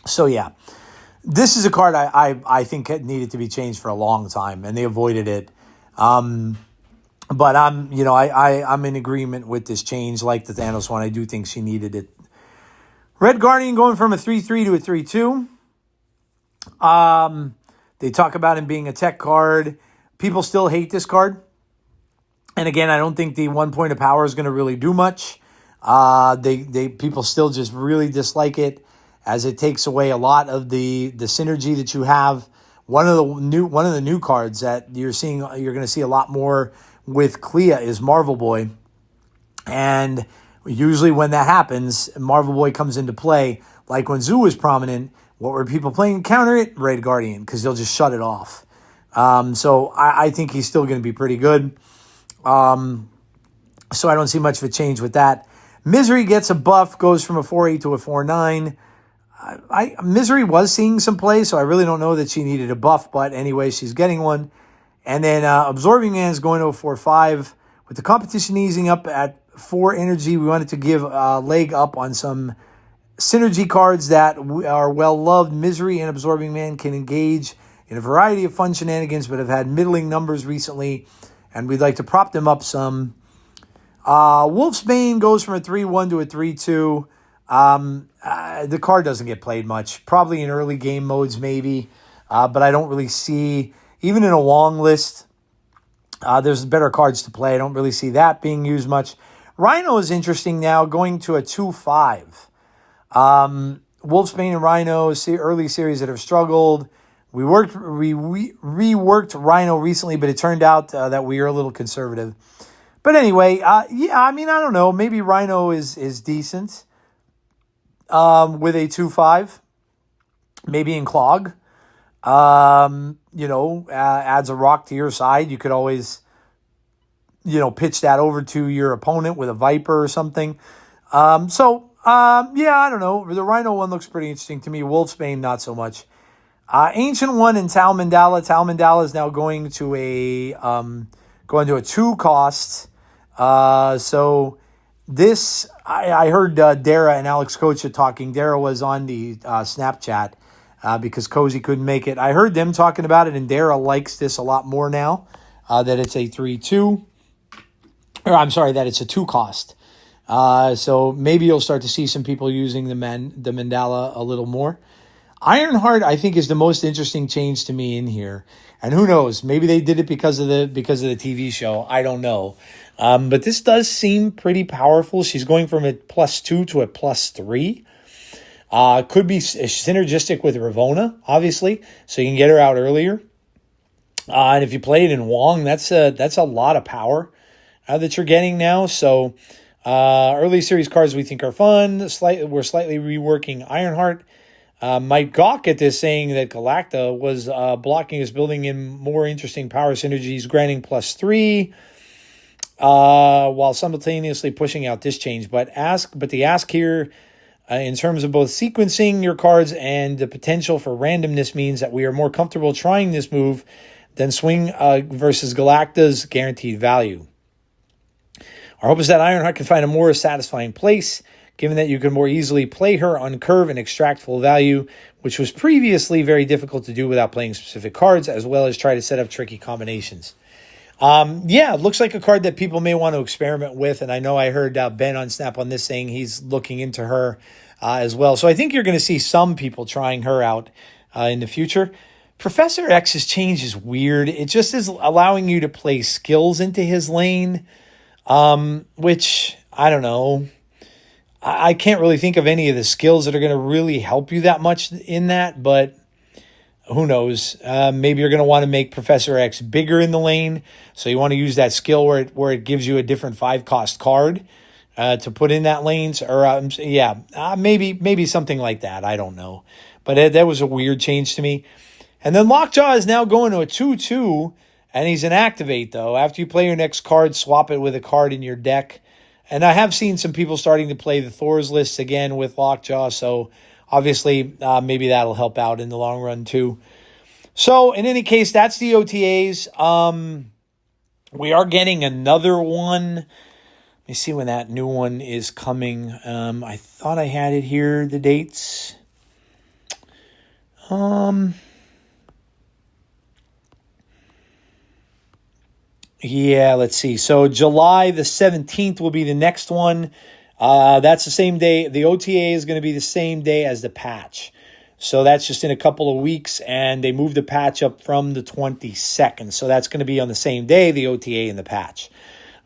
So yeah, this is a card I think needed to be changed for a long time, and they avoided it. But I'm in agreement with this change, like the Thanos one. I do think she needed it. Red Guardian going from a 3-3 to a 3-2. They talk about him being a tech card. People still hate this card. And again, I don't think the 1 point of power is going to really do much. People still just really dislike it, as it takes away a lot of the synergy that you have. One of the new cards that you're going to see a lot more with Clea is Marvel Boy. And usually when that happens, Marvel Boy comes into play. Like when Zoo was prominent, what were people playing? Counter it, Red Guardian, because they'll just shut it off. So I think he's still going to be pretty good. So I don't see much of a change with that. Misery gets a buff, goes from a 4-8 to a 4-9. Misery was seeing some play, so I really don't know that she needed a buff, but anyway, she's getting one. And then Absorbing Man is going to a 4-5. With the competition easing up at 4 energy, we wanted to give a leg up on some synergy cards that are well loved. Misery and Absorbing Man can engage in a variety of fun shenanigans, but have had middling numbers recently, and we'd like to prop them up some. Wolfsbane goes from a 3-1 to a 3-2. The card doesn't get played much, probably in early game modes maybe, but I don't really see, even in a Wong list, there's better cards to play. I don't really see that being used much. Rhino is interesting now, going to a 2-5. Wolfsbane and Rhino, early series that have struggled. We reworked Rhino recently, but it turned out that we are a little conservative. But anyway, I don't know. Maybe Rhino is decent with a 2-5. Maybe in Clog. Adds a rock to your side. You could always, pitch that over to your opponent with a Viper or something. I don't know. The Rhino one looks pretty interesting to me. Wolfsbane, not so much. Ancient One and Tal Mandala. Tal Mandala is now going to a 2 cost. So this, I heard Dara and Alex Kocha talking. Dara was on the Snapchat because Cozy couldn't make it. I heard them talking about it, and Dara likes this a lot more now that it's a 3-2. Or I'm sorry, that it's a 2 cost. So maybe you'll start to see some people using the Mandala a little more. Ironheart, I think, is the most interesting change to me in here. And who knows? Maybe they did it because of the TV show. I don't know. But this does seem pretty powerful. She's going from a +2 to a +3. Could be synergistic with Ravonna, obviously, so you can get her out earlier. And if you play it in Wong, that's a lot of power that you're getting now. So early series cards we think are fun. We're slightly reworking Ironheart. Might gawk at this, saying that Galacta was blocking us, building in more interesting power synergies, granting +3, while simultaneously pushing out this change. But the ask here, in terms of both sequencing your cards and the potential for randomness, means that we are more comfortable trying this move than swing versus Galacta's guaranteed value. Our hope is that Ironheart can find a more satisfying place, given that you can more easily play her on curve and extract full value, which was previously very difficult to do without playing specific cards, as well as try to set up tricky combinations. It looks like a card that people may want to experiment with, and I know I heard Ben on Snap on this saying he's looking into her as well. So I think you're going to see some people trying her out in the future. Professor X's change is weird. It just is allowing you to play skills into his lane. which I don't know. I can't really think of any of the skills that are going to really help you that much in that, but who knows? Maybe you're going to want to make Professor X bigger in the lane, so you want to use that skill where it gives you a different 5-cost card to put in that lane. Or maybe something like that. I don't know, but that was a weird change to me. And then Lockjaw is now going to a 2/2, and he's an activate though. After you play your next card, swap it with a card in your deck. And I have seen some people starting to play the Thor's lists again with Lockjaw, so obviously, maybe that'll help out in the long run too. So in any case, that's the OTAs. We are getting another one. Let me see when that new one is coming. I thought I had it here, the dates. Yeah, let's see. So July the 17th will be the next one. That's the same day. The OTA is going to be the same day as the patch. So that's just in a couple of weeks, and they moved the patch up from the 22nd. So that's going to be on the same day, the OTA and the patch.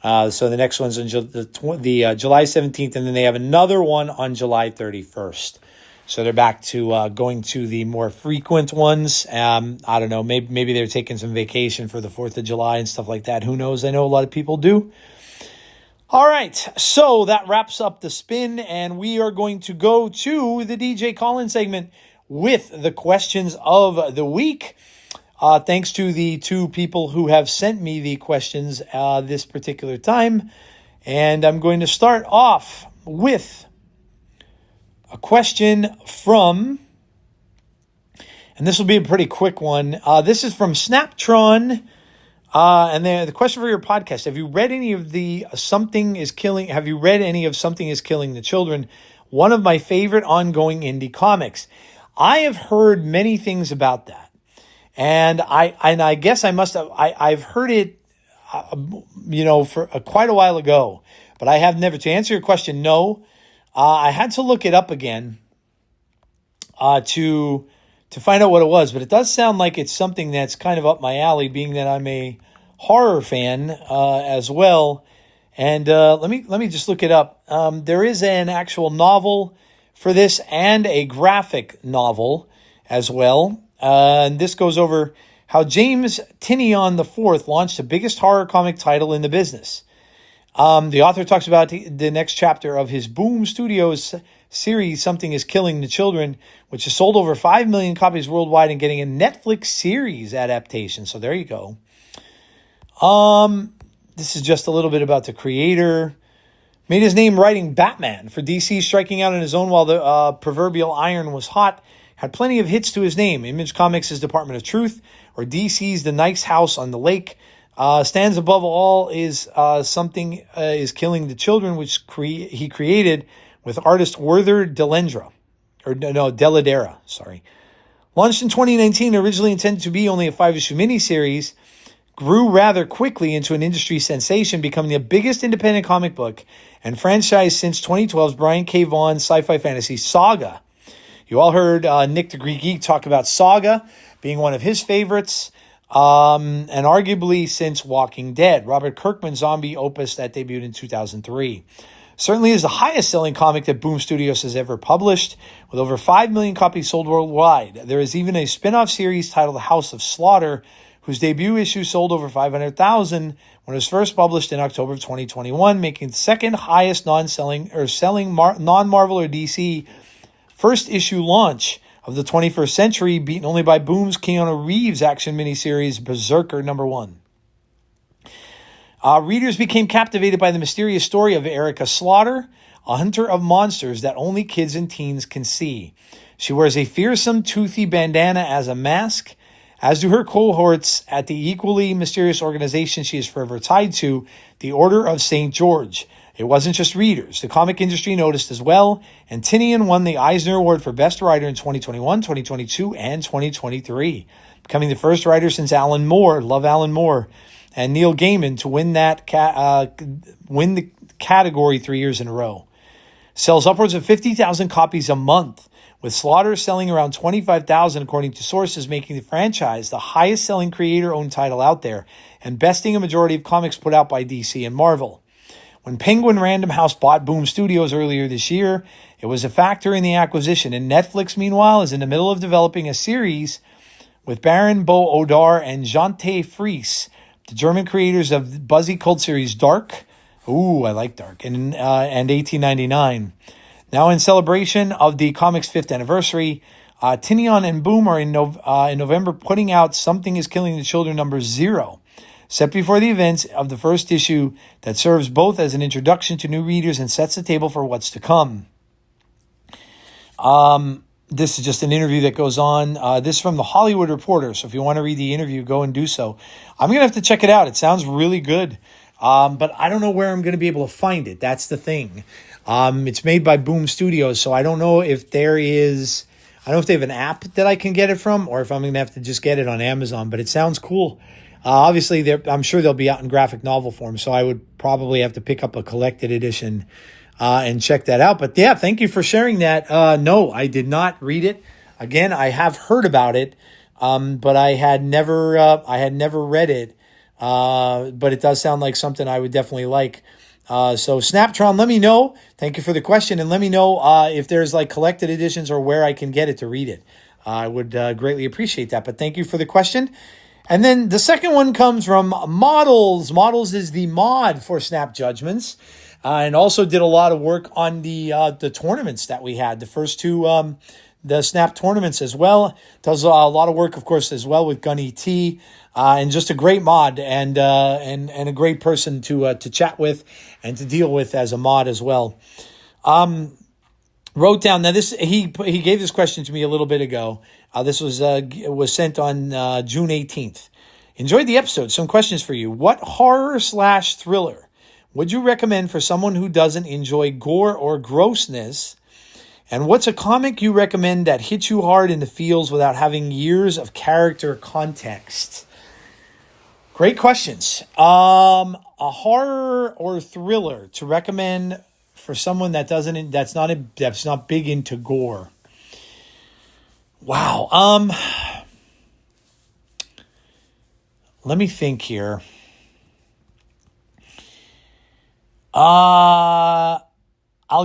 So the next one's on July 17th, and then they have another one on July 31st. So they're back to going to the more frequent ones. I don't know. Maybe they're taking some vacation for the 4th of July and stuff like that. Who knows? I know a lot of people do. All right, so that wraps up the spin, and we are going to go to the DJ call-in segment with the questions of the week. Thanks to the 2 people who have sent me the questions this particular time. And I'm going to start off with a question from, and this will be a pretty quick one. This is from Snaptron. And then the question for your podcast: have you read any of Something is Killing the Children? One of my favorite ongoing indie comics. I have heard many things about that, and I guess I must have. I've heard it, for quite a while ago, but I have never. To answer your question, no. I had to look it up again to find out what it was, but it does sound like it's something that's kind of up my alley, being that I'm a horror fan as well. And let me just look it up. There is an actual novel for this and a graphic novel as well. And this goes over how James Tynion IV launched the biggest horror comic title in the business. The author talks about the next chapter of his Boom Studios series, Something is Killing the Children, which has sold over 5 million copies worldwide and getting a Netflix series adaptation. So there you go. This is just a little bit about the creator. Made his name writing Batman for DC, striking out on his own while the proverbial iron was hot. Had plenty of hits to his name. Image Comics' Department of Truth, or DC's The Nice House on the Lake. Stands above all is Something is Killing the Children, which he created with artist Werther Deladera. Launched in 2019, originally intended to be only a 5-issue miniseries, grew rather quickly into an industry sensation, becoming the biggest independent comic book and franchise since 2012's Brian K. Vaughan's sci-fi fantasy Saga. You all heard Nick the Greek Geek talk about Saga being one of his favorites, and arguably since Walking Dead, Robert Kirkman's zombie opus that debuted in 2003. Certainly is the highest-selling comic that Boom Studios has ever published, with over 5 million copies sold worldwide. There is even a spin-off series titled The House of Slaughter, whose debut issue sold over 500,000 when it was first published in October of 2021, making the second highest selling non-Marvel or DC first issue launch of the 21st century, beaten only by Boom's Keanu Reeves action miniseries Berserker #1. Readers became captivated by the mysterious story of Erica Slaughter, a hunter of monsters that only kids and teens can see. She wears a fearsome, toothy bandana as a mask, as do her cohorts at the equally mysterious organization she is forever tied to, the Order of St. George. It wasn't just readers. The comic industry noticed as well, and Tynion won the Eisner Award for Best Writer in 2021, 2022, and 2023, becoming the first writer since Alan Moore, love Alan Moore, and Neil Gaiman to win win the category 3 years in a row. Sells upwards of 50,000 copies a month, with Slaughter selling around 25,000 according to sources, making the franchise the highest-selling creator-owned title out there and besting a majority of comics put out by DC and Marvel. When Penguin Random House bought Boom Studios earlier this year, it was a factor in the acquisition. And Netflix, meanwhile, is in the middle of developing a series with Baron Bo Odar and Jante Fries, the German creators of the buzzy cult series Dark. Ooh, I like Dark. And 1899. Now, in celebration of the comic's 5th anniversary, Tinian and Boom are in November putting out Something is Killing the Children number 0, set before the events of the first issue that serves both as an introduction to new readers and sets the table for what's to come. This is just an interview that goes on. This is from the Hollywood Reporter, so if you want to read the interview, go and do so. I'm going to have to check it out. It sounds really good, but I don't know where I'm going to be able to find it. That's the thing. It's made by Boom Studios, so I don't know if there is... I don't know if they have an app that I can get it from or if I'm going to have to just get it on Amazon, but it sounds cool. Obviously, I'm sure they'll be out in graphic novel form, so I would probably have to pick up a collected edition and check that out. But yeah, thank you for sharing that. No, I did not read it. Again, I have heard about it, but I had never read it. But it does sound like something I would definitely like. So Snaptron, let me know. Thank you for the question, and let me know if there's like collected editions or where I can get it to read it. I would greatly appreciate that. But thank you for the question. And then the second one comes from Models. Models is the mod for Snap Judgments, and also did a lot of work on the tournaments that we had. The first two the Snap tournaments as well. Does a lot of work, of course, as well with Gun ET. And just a great mod and a great person to chat with and to deal with as a mod as well. Wrote down now this he gave this question to me a little bit ago. This was sent on June 18th. Enjoyed the episode. Some questions for you. What horror/thriller would you recommend for someone who doesn't enjoy gore or grossness? And what's a comic you recommend that hits you hard in the feels without having years of character context? Great questions. A horror or thriller to recommend for someone that's not big into gore. Wow. Let me think here. I'll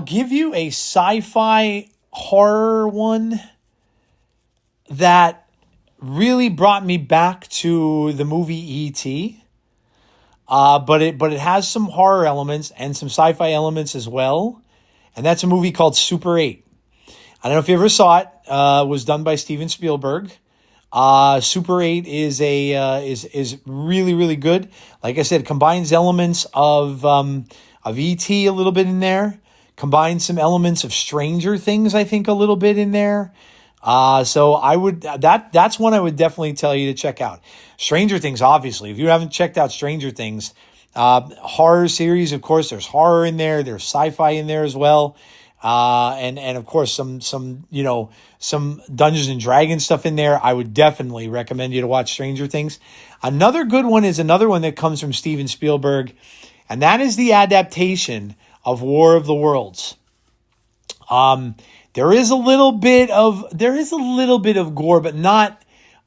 give you a sci-fi horror one that really brought me back to the movie E.T. But it has some horror elements and some sci-fi elements as well. And that's a movie called Super 8. I don't know if you ever saw it. It was done by Steven Spielberg. Super 8 is really, really good. Like I said, combines elements of E.T. a little bit in there. Combines some elements of Stranger Things, I think, a little bit in there. So that's one I would definitely tell you to check out. Stranger Things, obviously. If you haven't checked out Stranger Things, horror series, of course, there's horror in there. There's sci-fi in there as well. And of course, some Dungeons and Dragons stuff in there. I would definitely recommend you to watch Stranger Things. Another good one is another one that comes from Steven Spielberg, and that is the adaptation of War of the Worlds. There is a little bit of gore, but not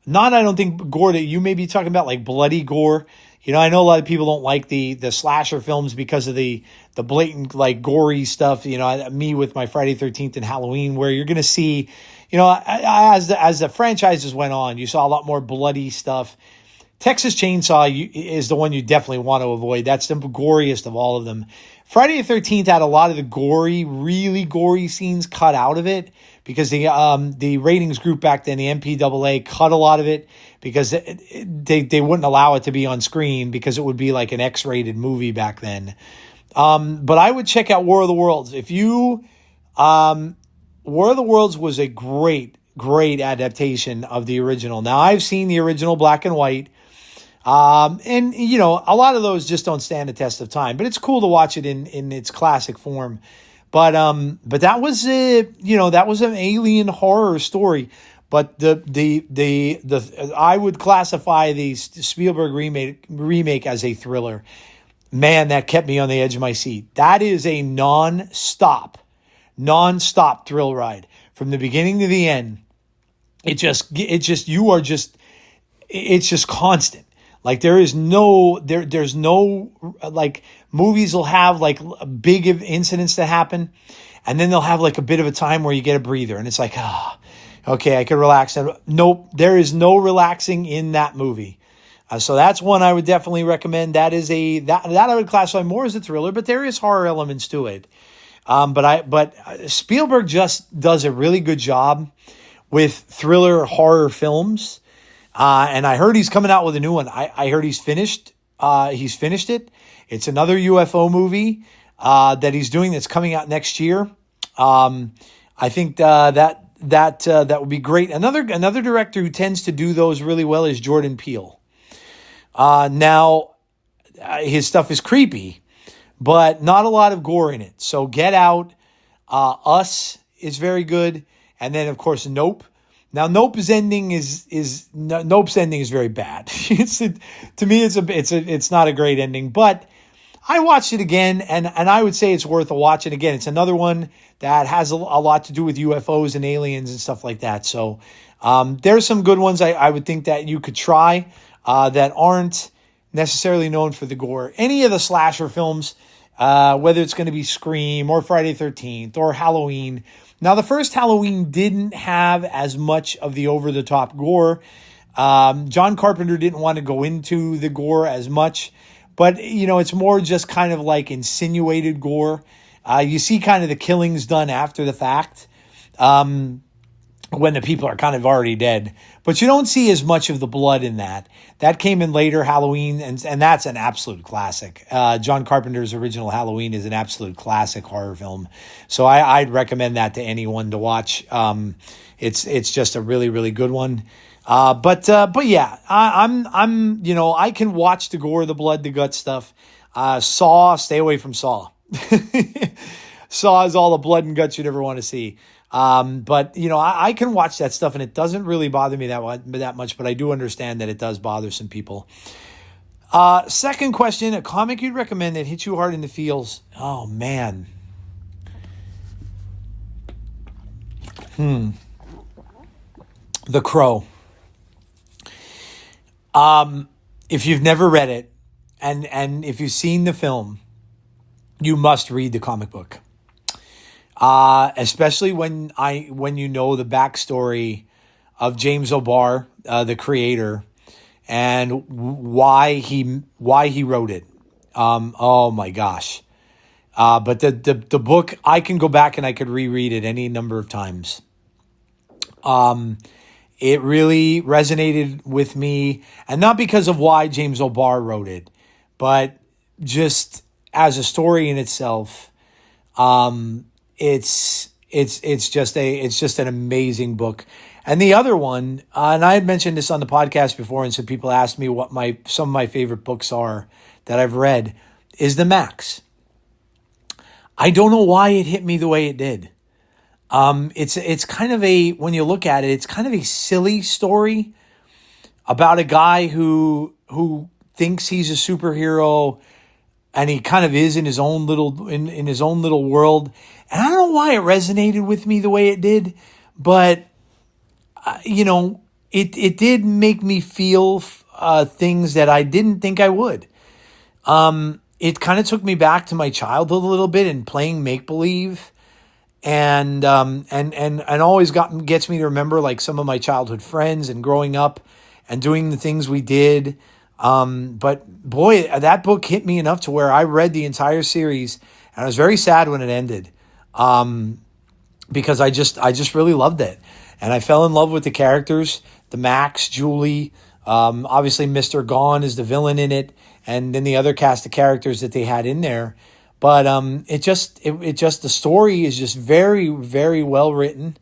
I don't think gore that you may be talking about, like bloody gore. You know, I know a lot of people don't like the slasher films because of the blatant, like, gory stuff. You know, me with my Friday 13th and Halloween, where you're going to see, you know, as the franchises went on, you saw a lot more bloody stuff. Texas Chainsaw is the one you definitely want to avoid. That's the goriest of all of them. Friday the 13th had a lot of the really gory scenes cut out of it because the ratings group back then, the MPAA, cut a lot of it because they wouldn't allow it to be on screen because it would be like an X-rated movie back then. But I would check out War of the Worlds. War of the Worlds was a great adaptation of the original. Now, I've seen the original black and white. And you know, a lot of those just don't stand the test of time, but it's cool to watch it in its classic form. But that was that was an alien horror story. But I would classify the Spielberg remake as a thriller. Man, that kept me on the edge of my seat. That is a non-stop thrill ride from the beginning to the end. It's just constant. Like there's no like movies will have like big incidents that happen, and then they'll have like a bit of a time where you get a breather, and it's like, okay, I could relax. And nope, there is no relaxing in that movie. So that's one I would definitely recommend. That is that I would classify more as a thriller, but there is horror elements to it. But Spielberg just does a really good job with thriller horror films. And I heard he's coming out with a new one. I heard he's finished. He's finished it. It's another UFO movie that he's doing that's coming out next year. I think that would be great. Another director who tends to do those really well is Jordan Peele. Now, his stuff is creepy, but not a lot of gore in it. So Get Out, Us is very good, and then of course Nope. Now Nope's ending is very bad. To me it's not a great ending, but I watched it again, and I would say it's worth a watch. And again, it's another one that has a lot to do with UFOs and aliens and stuff like that. So there's some good ones I would think that you could try that aren't necessarily known for the gore. Any of the slasher films, whether it's going to be Scream or Friday the 13th or Halloween. Now, the first Halloween didn't have as much of the over-the-top gore. John Carpenter didn't want to go into the gore as much. But, it's more just kind of like insinuated gore. You see kind of the killings done after the fact when the people are kind of already dead. But you don't see as much of the blood in that. That came in later, Halloween, and that's an absolute classic. John Carpenter's original Halloween is an absolute classic horror film. So I'd recommend that to anyone to watch. It's just a really, really good one. But yeah, I'm I can watch the gore, the blood, the gut stuff. Saw, stay away from Saw. Saw is all the blood and guts you'd ever want to see. But I can watch that stuff and it doesn't really bother me that much, but I do understand that it does bother some people. Second question, a comic you'd recommend that hits you hard in the feels. Oh man. The Crow. If you've never read it and if you've seen the film, you must read the comic book. Especially when you know the backstory of James O'Barr, the creator, and why he wrote it. Oh my gosh. But the book, I can go back and I could reread it any number of times. It really resonated with me, and not because of why James O'Barr wrote it, but just as a story in itself. It's just an amazing book. And the other one, and I had mentioned this on the podcast before, and some people asked me what some of my favorite books are that I've read, is The Max. I don't know why it hit me the way it did. It's kind of when you look at it, it's kind of a silly story about a guy who thinks he's a superhero, and he kind of is in his own little in his own little world. And I don't know why it resonated with me the way it did, but it did make me feel things that I didn't think I would. It kind of took me back to my childhood a little bit and playing make believe, and always gets me to remember like some of my childhood friends and growing up and doing the things we did. But boy, that book hit me enough to where I read the entire series, and I was very sad when it ended. Because I just really loved it. And I fell in love with the characters, the Max, Julie, obviously Mr. Gone is the villain in it, and then the other cast of characters that they had in there. But, the story is just very, very well written.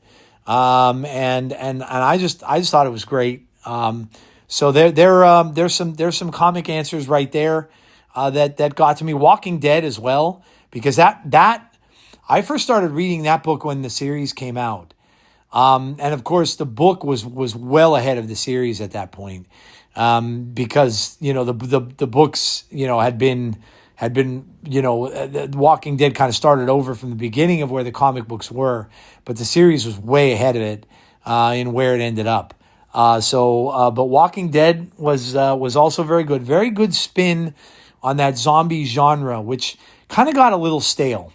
And I just thought it was great. So there's some comic answers right there, that got to me. Walking Dead as well, because that I first started reading that book when the series came out. And of course the book was well ahead of the series at that point. Because, the books, had been, Walking Dead kind of started over from the beginning of where the comic books were, but the series was way ahead of it, in where it ended up. But Walking Dead was also very good. Very good spin on that zombie genre, which kind of got a little stale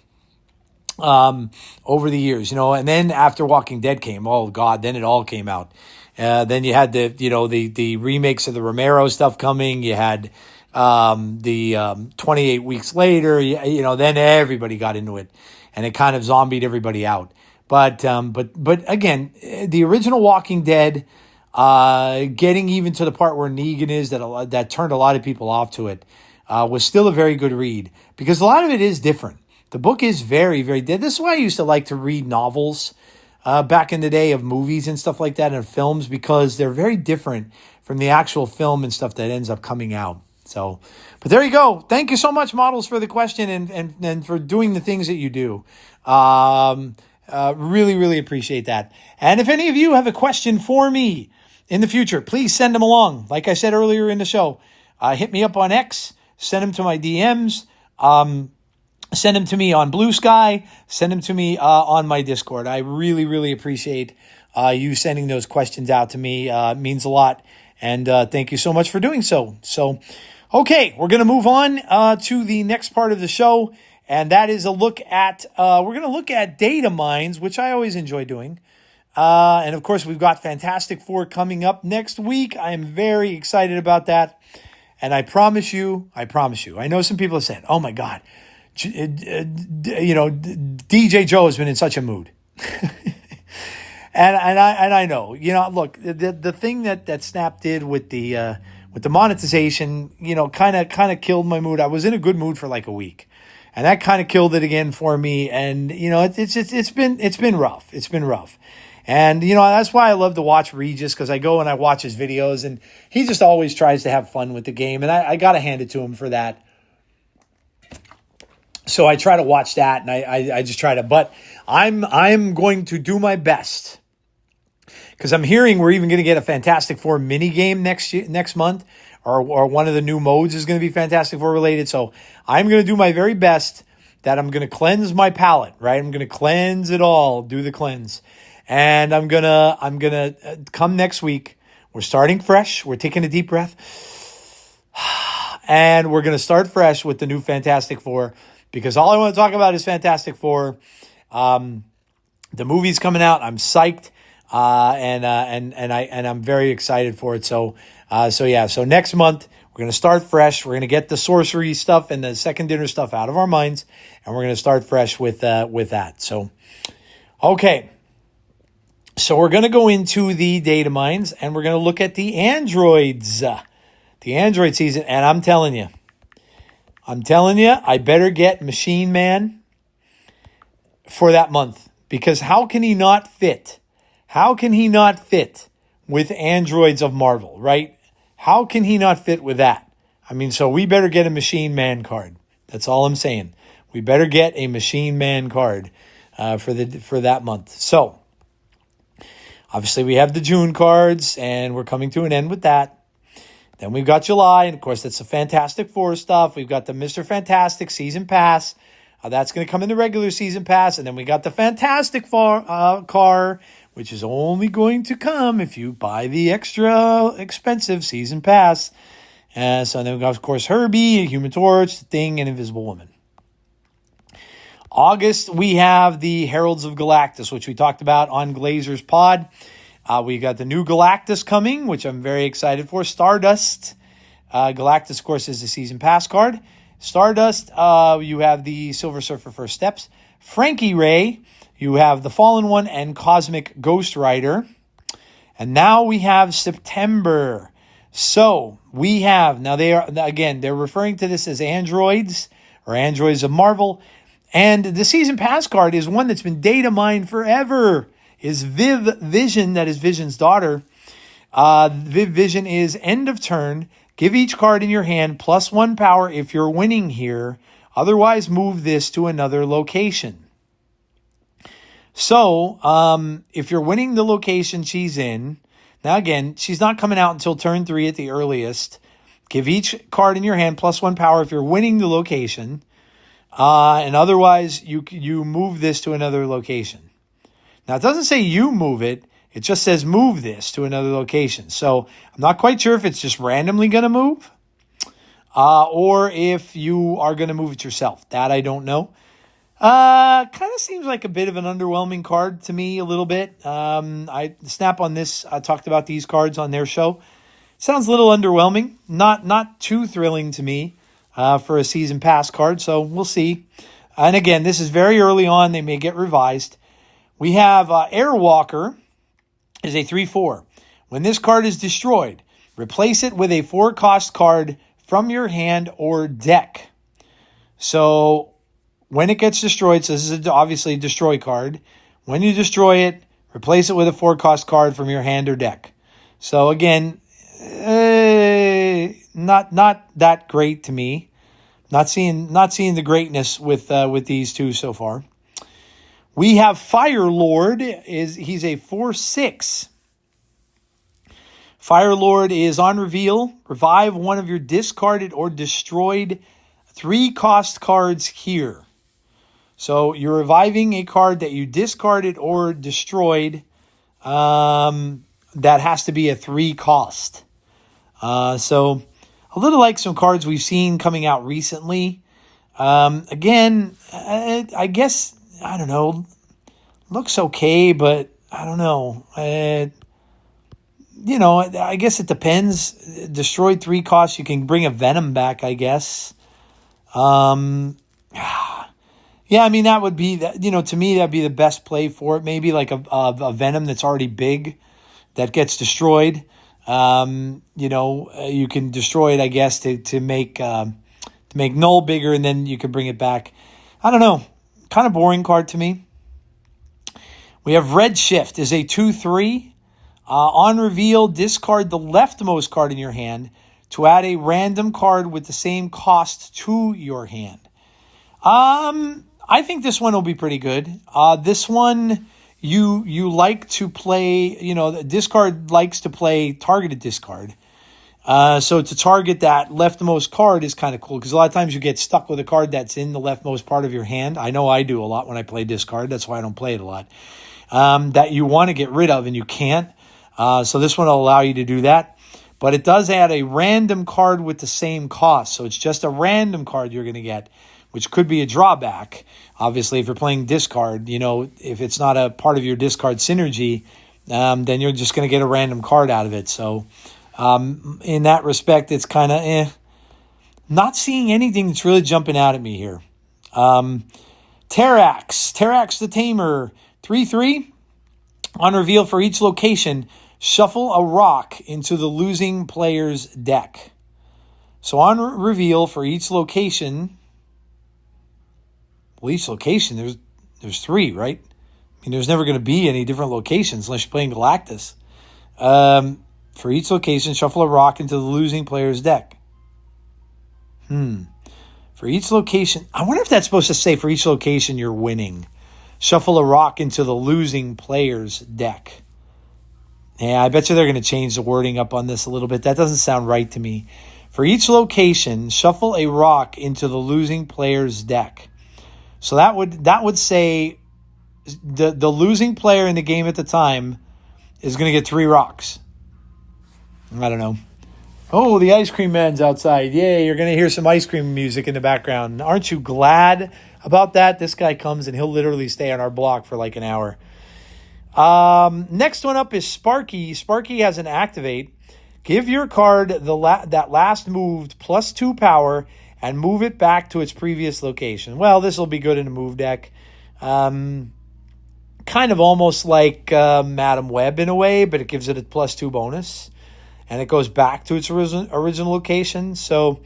over the years, and then after Walking Dead came, oh God, then it all came out. Then you had the remakes of the Romero stuff coming. You had the 28 Weeks Later. Then everybody got into it, and it kind of zombied everybody out. But again, the original Walking Dead, getting even to the part where Negan is, that turned a lot of people off to it, was still a very good read, because a lot of it is different. The book is very, very dead. This is why I used to like to read novels back in the day, of movies and stuff like that, and films, because they're very different from the actual film and stuff that ends up coming out. So, but there you go. Thank you so much, Models, for the question and for doing the things that you do. Really, really appreciate that. And if any of you have a question for me in the future, please send them along. Like I said earlier in the show, hit me up on X, send them to my DMs, send them to me on Blue Sky, send them to me on my Discord. I really, really appreciate you sending those questions out to me. It means a lot. And thank you so much for doing so. So, okay, we're going to move on to the next part of the show. And that is a look at, we're going to look at data mines, which I always enjoy doing. And of course, we've got Fantastic Four coming up next week. I am very excited about that. And I promise you, I know some people have said, oh my God, DJ Joe has been in such a mood. and I know, look, the thing that Snap did with the monetization, kind of killed my mood. I was in a good mood for like a week, and that kind of killed it again for me. And it's been rough. It's been rough. And, that's why I love to watch Regis, because I go and I watch his videos, and he just always tries to have fun with the game. And I got to hand it to him for that. So I try to watch that, and I just try to, but I'm going to do my best, because I'm hearing we're even going to get a Fantastic Four mini game next month, or one of the new modes is going to be Fantastic Four related. So I'm going to do my very best that I'm going to cleanse my palate, right? I'm going to cleanse it all, do the cleanse. And I'm going to come next week. We're starting fresh. We're taking a deep breath. And we're going to start fresh with the new Fantastic Four, because all I want to talk about is Fantastic Four. The movie's coming out. I'm psyched. And I'm very excited for it. So next month we're going to start fresh. We're going to get the sorcery stuff and the second dinner stuff out of our minds, and we're going to start fresh with that. So, okay. So we're going to go into the data mines, and we're going to look at the androids, the android season. And I'm telling you, I better get Machine Man for that month, because how can he not fit? How can he not fit with androids of Marvel, right? How can he not fit with that? I mean, so we better get a Machine Man card. That's all I'm saying. We better get a Machine Man card for that month. So, obviously, we have the June cards, and we're coming to an end with that. Then we've got July, and of course, that's the Fantastic Four stuff. We've got the Mr. Fantastic Season Pass. That's going to come in the regular Season Pass. And then we got the Fantastic Four car, which is only going to come if you buy the extra expensive Season Pass. So then we've got, of course, Herbie, Human Torch, The Thing, and Invisible Woman. August, we have the Heralds of Galactus, which we talked about on Glazer's Pod. We got the new Galactus coming, which I'm very excited for. Stardust. Galactus, of course, is the Season Pass card. Stardust, you have the Silver Surfer First Steps. Frankie Ray, you have the Fallen One and Cosmic Ghost Rider. And now we have September. So we have, now they're referring to this as androids, or androids of Marvel. And the Season Pass card is one that's been data mined forever. Is Viv Vision, that is Vision's daughter. Viv Vision is end of turn. Give each card in your hand +1 power if you're winning here. Otherwise, move this to another location. So, if you're winning the location she's in, now again, she's not coming out until turn 3 at the earliest. Give each card in your hand +1 power if you're winning the location. And otherwise, you move this to another location. Now, it doesn't say you move it. It just says move this to another location. So I'm not quite sure if it's just randomly going to move or if you are going to move it yourself. That I don't know. Kind of seems like a bit of an underwhelming card to me a little bit. Snap on this talked about these cards on their show. Sounds a little underwhelming. Not too thrilling to me for a season pass card. So we'll see. And again, this is very early on. They may get revised. We have Airwalker is a 3/4. When this card is destroyed, replace it with a 4-cost card from your hand or deck. So when it gets destroyed, so this is obviously a destroy card. When you destroy it, replace it with a 4-cost card from your hand or deck. So again, not that great to me. Not seeing the greatness with these two so far. We have Fire Lord. He's a 4/6. Fire Lord is on reveal. Revive one of your discarded or destroyed 3-cost cards here. So you're reviving a card that you discarded or destroyed. That has to be a 3-cost. So a little like some cards we've seen coming out recently. Again, I guess, I don't know, looks okay, but I don't know. I guess it depends. Destroyed 3 costs, you can bring a Venom back, I guess. Yeah, I mean, that would be, to me, that'd be the best play for it. Maybe like a Venom that's already big that gets destroyed. You can destroy it, I guess, to make Null bigger, and then you can bring it back. I don't know. Kind of boring card to me. We have Redshift is a 2/3. On reveal, discard the leftmost card in your hand to add a random card with the same cost to your hand. I think this one will be pretty good. This one, you like to play, the discard likes to play targeted discard. So to target that leftmost card is kind of cool, because a lot of times you get stuck with a card that's in the leftmost part of your hand. I know I do a lot when I play discard. That's why I don't play it a lot. That you want to get rid of and you can't. So this one will allow you to do that. But it does add a random card with the same cost. So it's just a random card you're going to get, which could be a drawback. Obviously, if you're playing discard, if it's not a part of your discard synergy, then you're just going to get a random card out of it. So in that respect, it's kind of Not seeing anything that's really jumping out at me here. Terrax the Tamer, 3/3. On reveal for each location, shuffle a rock into the losing player's deck. So on reveal for each location, there's 3, right? I mean, there's never going to be any different locations unless you're playing Galactus. For each location, shuffle a rock into the losing player's deck. For each location, I wonder if that's supposed to say for each location you're winning. Shuffle a rock into the losing player's deck. Yeah, I bet you they're going to change the wording up on this a little bit. That doesn't sound right to me. For each location, shuffle a rock into the losing player's deck. So that would say the losing player in the game at the time is going to get 3 rocks. I don't know. Oh, the ice cream man's outside. Yay, you're going to hear some ice cream music in the background. Aren't you glad about that? This guy comes and he'll literally stay on our block for like an hour. Next one up is Sparky. Sparky has an activate. Give your card that last moved +2 power and move it back to its previous location. Well, this will be good in a move deck. Kind of almost like Madam Web in a way, but it gives it a +2 bonus. And it goes back to its original location. So,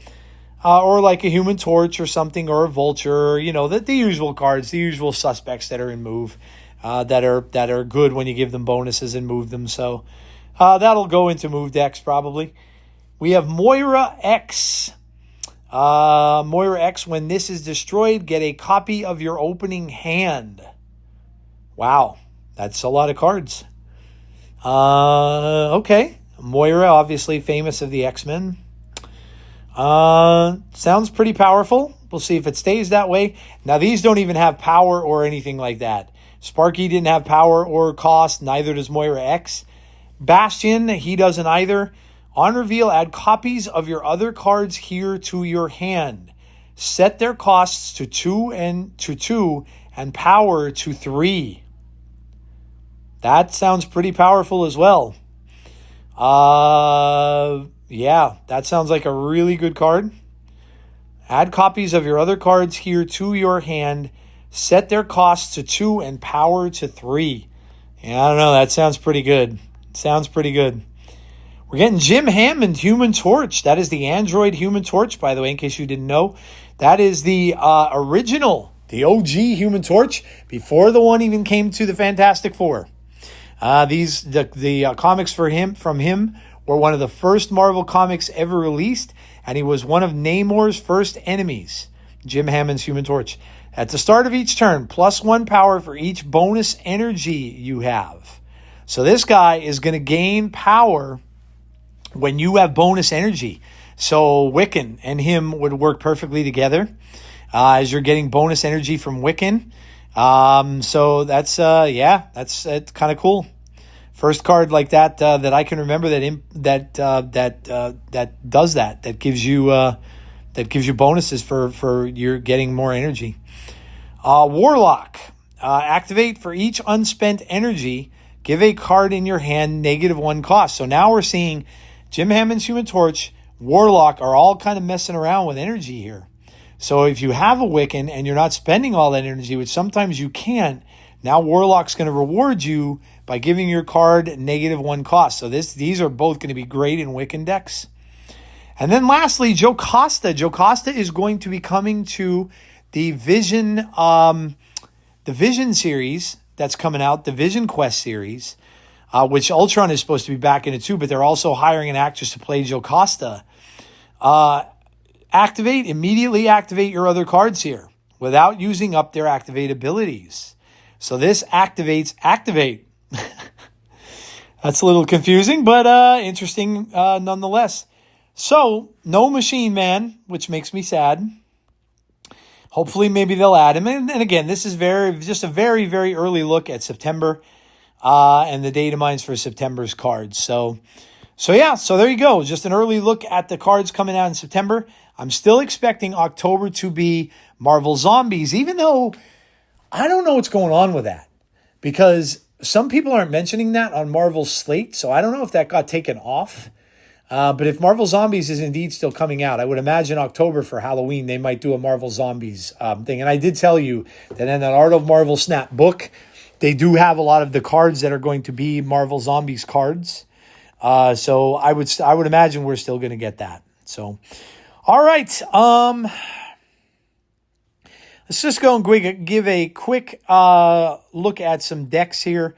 or like a Human Torch or something, or a Vulture, the usual cards, the usual suspects that are in move, that are good when you give them bonuses and move them. So, that'll go into move decks probably. We have Moira X. Moira X, when this is destroyed, get a copy of your opening hand. Wow, that's a lot of cards. Okay. Moira, obviously famous of the X-Men. Sounds pretty powerful. We'll see if it stays that way. Now, these don't even have power or anything like that. Sparky didn't have power or cost. Neither does Moira X. Bastion, he doesn't either. On reveal, add copies of your other cards here to your hand. Set their costs to 2 and power to 3. That sounds pretty powerful as well. Yeah, that sounds like a really good card. Add copies of your other cards here to your hand. Set their costs to 2 and power to 3. Yeah, I don't know. That sounds pretty good. Sounds pretty good. We're getting Jim Hammond, Human Torch. That is the Android Human Torch, by the way, in case you didn't know. That is the original, the OG Human Torch, before the one even came to the Fantastic Four. The comics from him were one of the first Marvel comics ever released, and he was one of Namor's first enemies, Jim Hammond's Human Torch. At the start of each turn, +1 power for each bonus energy you have. So this guy is going to gain power when you have bonus energy. So Wiccan and him would work perfectly together as you're getting bonus energy from Wiccan. So that's kind of cool. First card like that that I can remember that does that. That gives you bonuses for your getting more energy. Warlock, activate for each unspent energy. Give a card in your hand -1 cost. So now we're seeing Jim Hammond's Human Torch, Warlock are all kind of messing around with energy here. So if you have a Wiccan and you're not spending all that energy, which sometimes you can't, now Warlock's going to reward you by giving your card -1 cost. So these are both going to be great in Wiccan decks. And then lastly, Joe Costa. Joe Costa is going to be coming to the Vision series that's coming out, the Vision Quest series, which Ultron is supposed to be back in it too, but they're also hiring an actress to play Joe Costa. Immediately activate your other cards here without using up their activate abilities. So this activate. That's a little confusing, but interesting nonetheless. So, no Machine Man, which makes me sad. Hopefully, maybe they'll add him. And again, this is just a very, very early look at September and the data mines for September's cards. So there you go. Just an early look at the cards coming out in September. I'm still expecting October to be Marvel Zombies, even though I don't know what's going on with that. Because some people aren't mentioning that on Marvel's slate, so I don't know if that got taken off. But if Marvel Zombies is indeed still coming out, I would imagine October for Halloween, they might do a Marvel Zombies thing. And I did tell you that in that Art of Marvel Snap book, they do have a lot of the cards that are going to be Marvel Zombies cards. So I would imagine we're still going to get that. So, all right. Let's just go and give a quick look at some decks here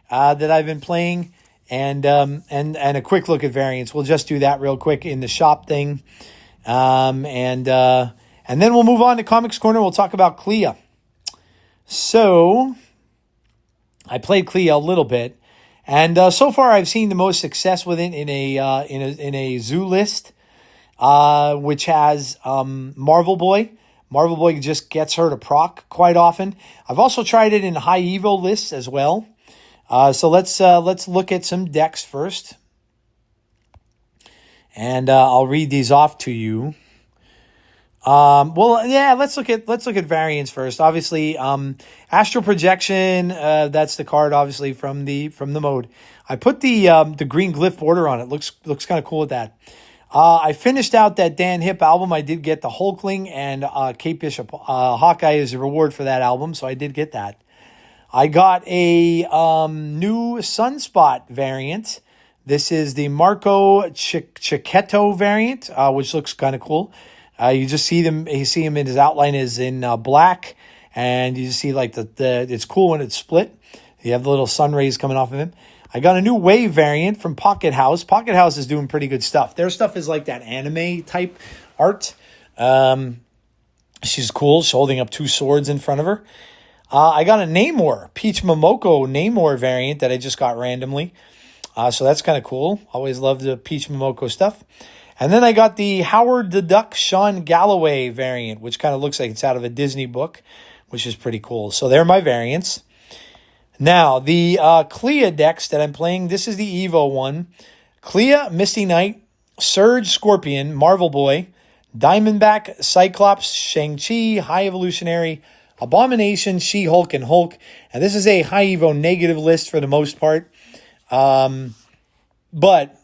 that I've been playing. And a quick look at variants. We'll just do that real quick in the shop thing. And then we'll move on to Comics Corner. We'll talk about Clea. So I played Clea a little bit. And so far I've seen the most success with it in a zoo list, which has Marvel Boy. Marvel Boy just gets her to proc quite often. I've also tried it in high Evo lists as well. So let's look at some decks first, and I'll read these off to you. Let's look at variants first. Obviously, Astral Projection. That's the card, obviously from the mode. I put the green glyph border on it. Looks kind of cool with that. I finished out that Dan Hip album. I did get the Hulkling and Kate Bishop Hawkeye as a reward for that album, so I did get that. I got a new Sunspot variant. This is the Marco Cicchetto variant, which looks kind of cool. You just see him in his outline is in black, and you just see like it's cool when it's split. You have the little sun rays coming off of him. I got a new Wave variant from Pocket House. Pocket House is doing pretty good stuff. Their stuff is like that anime type art. She's cool. She's holding up 2 swords in front of her. I got a Namor, Peach Momoko Namor variant that I just got randomly. So that's kind of cool. Always love the Peach Momoko stuff. And then I got the Howard the Duck Sean Galloway variant, which kind of looks like it's out of a Disney book, which is pretty cool. So they're my variants. Now, the Clea decks that I'm playing, this is the Evo one. Clea, Misty Knight, Surge, Scorpion, Marvel Boy, Diamondback, Cyclops, Shang-Chi, High Evolutionary, Abomination, She-Hulk, and Hulk. And this is a high Evo negative list for the most part. But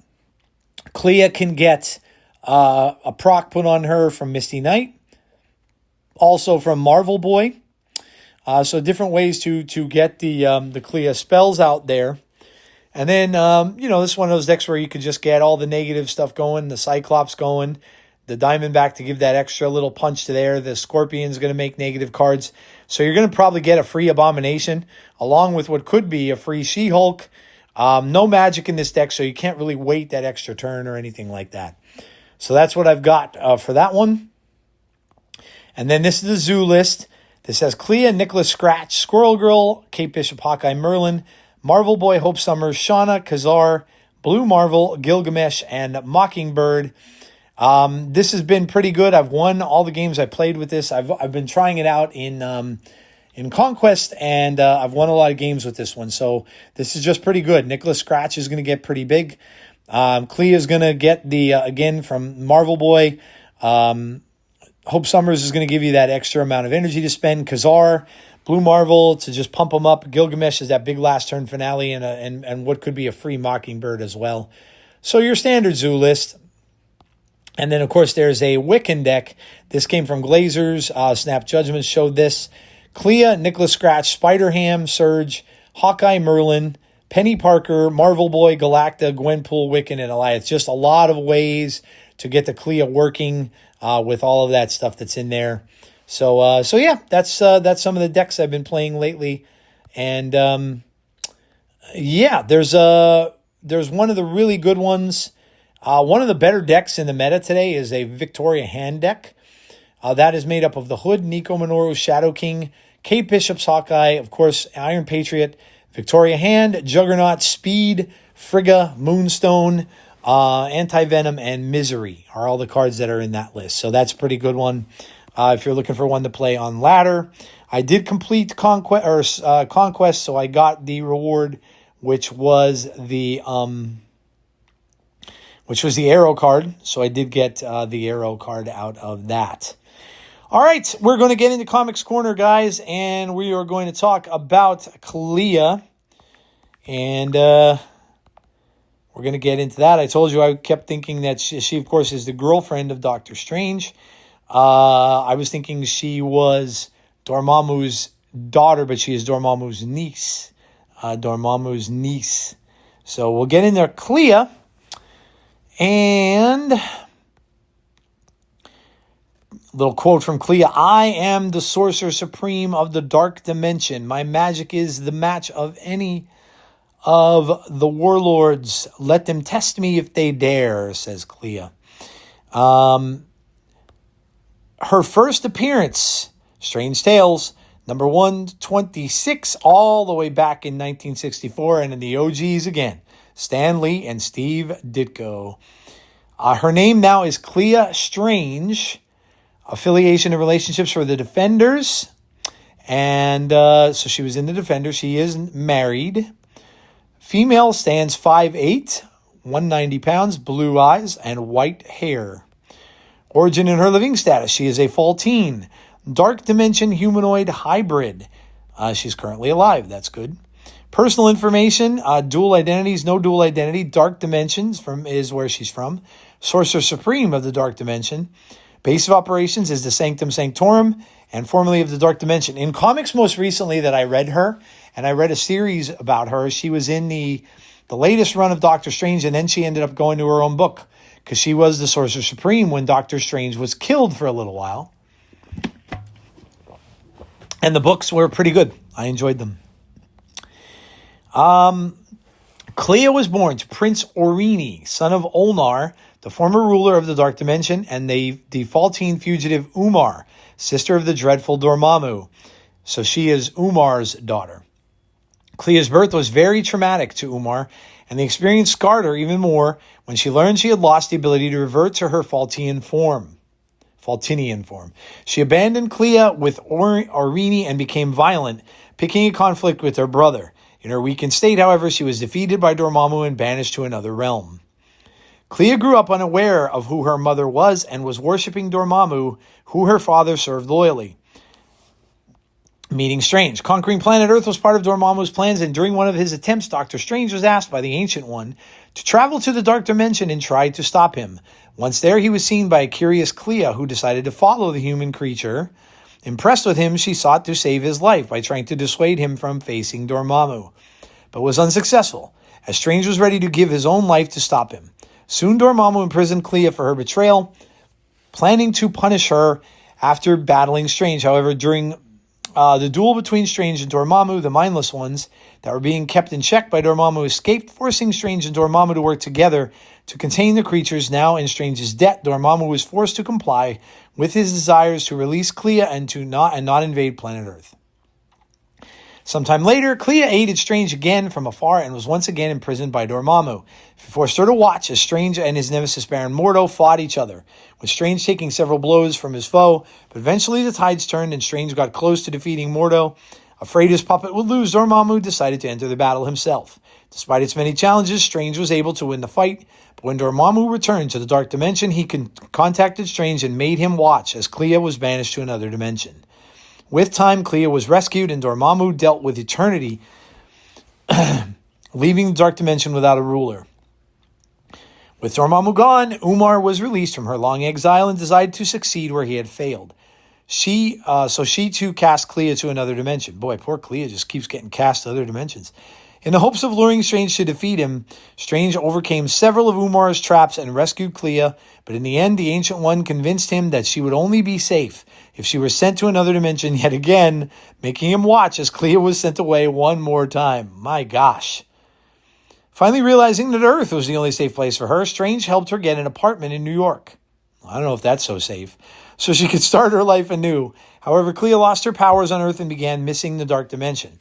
Clea can get a proc put on her from Misty Knight, also from Marvel Boy. So different ways to get the Clea spells out there. And then, this is one of those decks where you could just get all the negative stuff going, the Cyclops going, the Diamondback to give that extra little punch to there. The Scorpion's going to make negative cards. So you're going to probably get a free Abomination, along with what could be a free She-Hulk. No magic in this deck, so you can't really wait that extra turn or anything like that. So that's what I've got for that one. And then this is the Zoo list. This has Clea, Nicholas Scratch, Squirrel Girl, Kate Bishop, Hawkeye, Merlin, Marvel Boy, Hope Summers, Shauna, Khazar, Blue Marvel, Gilgamesh, and Mockingbird. This has been pretty good. I've won all the games I played with this. I've been trying it out in Conquest, and I've won a lot of games with this one. So this is just pretty good. Nicholas Scratch is going to get pretty big. Clea is going to get the, again, from Marvel Boy. Hope Summers is going to give you that extra amount of energy to spend. Khazar, Blue Marvel to just pump them up. Gilgamesh is that big last turn finale and what could be a free Mockingbird as well. So your standard Zoo list. And then, of course, there's a Wiccan deck. This came from Glazers. Snap Judgment showed this. Clea, Nicholas Scratch, Spider-Ham, Surge, Hawkeye, Merlin, Penny Parker, Marvel Boy, Galacta, Gwenpool, Wiccan, and Elias. Just a lot of ways to get the Clea working with all of that stuff that's in there. So yeah, that's some of the decks I've been playing lately. And yeah, there's one of the really good ones. One of the better decks in the meta today is a Victoria Hand deck. That is made up of the Hood, Nico Minoru, Shadow King, Kate Bishop's Hawkeye, of course, Iron Patriot, Victoria Hand, Juggernaut, Speed, Frigga, Moonstone, Anti-Venom, and Misery are all the cards that are in that list. So that's a pretty good one if you're looking for one to play on ladder. I did complete Conquest, so I got the reward, which was the Arrow card. So I did get the Arrow card out of that. All right, we're going to get into Comics Corner, guys, and we are going to talk about Clea. And we're going to get into that. I told you I kept thinking that she, of course, is the girlfriend of Doctor Strange. I was thinking she was Dormammu's daughter, but she is Dormammu's niece. So we'll get in there. Clea. And little quote from Clea. I am the sorcerer supreme of the dark dimension. My magic is the match of any of the warlords. Let them test me if they dare, says Clea. Her first appearance, Strange Tales, number 126, all the way back in 1964, and in the OGs again, Stan Lee and Steve Ditko. Her name now is Clea Strange. Affiliation and relationships for the Defenders. And so she was in the Defenders. She is married. Female, stands 5'8", 190 pounds, blue eyes, and white hair. Origin and her living status. She is a Faultine, dark dimension humanoid hybrid. She's currently alive. That's good. Personal information, dual identities, no dual identity. Dark dimensions is where she's from. Sorcerer Supreme of the Dark Dimension. Base of operations is the Sanctum Sanctorum, and formerly of the Dark Dimension. In comics most recently that I read her, and I read a series about her, she was in the latest run of Doctor Strange, and then she ended up going to her own book, because she was the Sorcerer Supreme when Doctor Strange was killed for a little while. And the books were pretty good. I enjoyed them. Clea was born to Prince Orini, son of Olnar, the former ruler of the Dark Dimension, and the Faultine fugitive Umar, sister of the dreadful Dormammu. So she is Umar's daughter. Clea's birth was very traumatic to Umar, and the experience scarred her even more when she learned she had lost the ability to revert to her Faultinian form. She abandoned Clea with Orini and became violent, picking a conflict with her brother. In her weakened state, however, she was defeated by Dormammu and banished to another realm. Clea grew up unaware of who her mother was and was worshipping Dormammu, who her father served loyally. Meeting Strange. Conquering planet Earth was part of Dormammu's plans, and during one of his attempts, Doctor Strange was asked by the Ancient One to travel to the Dark Dimension and try to stop him. Once there, he was seen by a curious Clea, who decided to follow the human creature. Impressed with him, she sought to save his life by trying to dissuade him from facing Dormammu, but was unsuccessful, as Strange was ready to give his own life to stop him. Soon, Dormammu imprisoned Clea for her betrayal, planning to punish her after battling Strange. However, during the duel between Strange and Dormammu, the mindless ones that were being kept in check by Dormammu escaped, forcing Strange and Dormammu to work together to contain the creatures now in Strange's debt. Dormammu was forced to comply with his desires to release Clea and not invade planet Earth. Sometime later, Clea aided Strange again from afar and was once again imprisoned by Dormammu. He forced her to watch as Strange and his nemesis Baron Mordo fought each other, with Strange taking several blows from his foe, but eventually the tides turned and Strange got close to defeating Mordo. Afraid his puppet would lose, Dormammu decided to enter the battle himself. Despite its many challenges, Strange was able to win the fight, but when Dormammu returned to the Dark Dimension, he contacted Strange and made him watch as Clea was banished to another dimension. With time, Clea was rescued, and Dormammu dealt with eternity, leaving the Dark Dimension without a ruler. With Dormammu gone, Umar was released from her long exile and decided to succeed where he had failed. So she too cast Clea to another dimension. Boy, poor Clea just keeps getting cast to other dimensions. In the hopes of luring Strange to defeat him, Strange overcame several of Umar's traps and rescued Clea, but in the end, the Ancient One convinced him that she would only be safe if she were sent to another dimension yet again, making him watch as Clea was sent away one more time. My gosh. Finally realizing that Earth was the only safe place for her, Strange helped her get an apartment in New York. I don't know if that's so safe. So she could start her life anew. However, Clea lost her powers on Earth and began missing the Dark Dimension.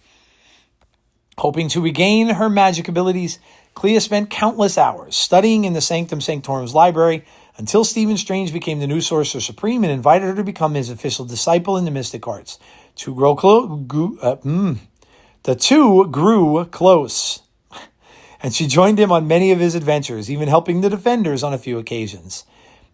Hoping to regain her magic abilities, Clea spent countless hours studying in the Sanctum Sanctorum's library until Stephen Strange became the new Sorcerer Supreme and invited her to become his official disciple in the mystic arts. The two grew close, and she joined him on many of his adventures, even helping the Defenders on a few occasions.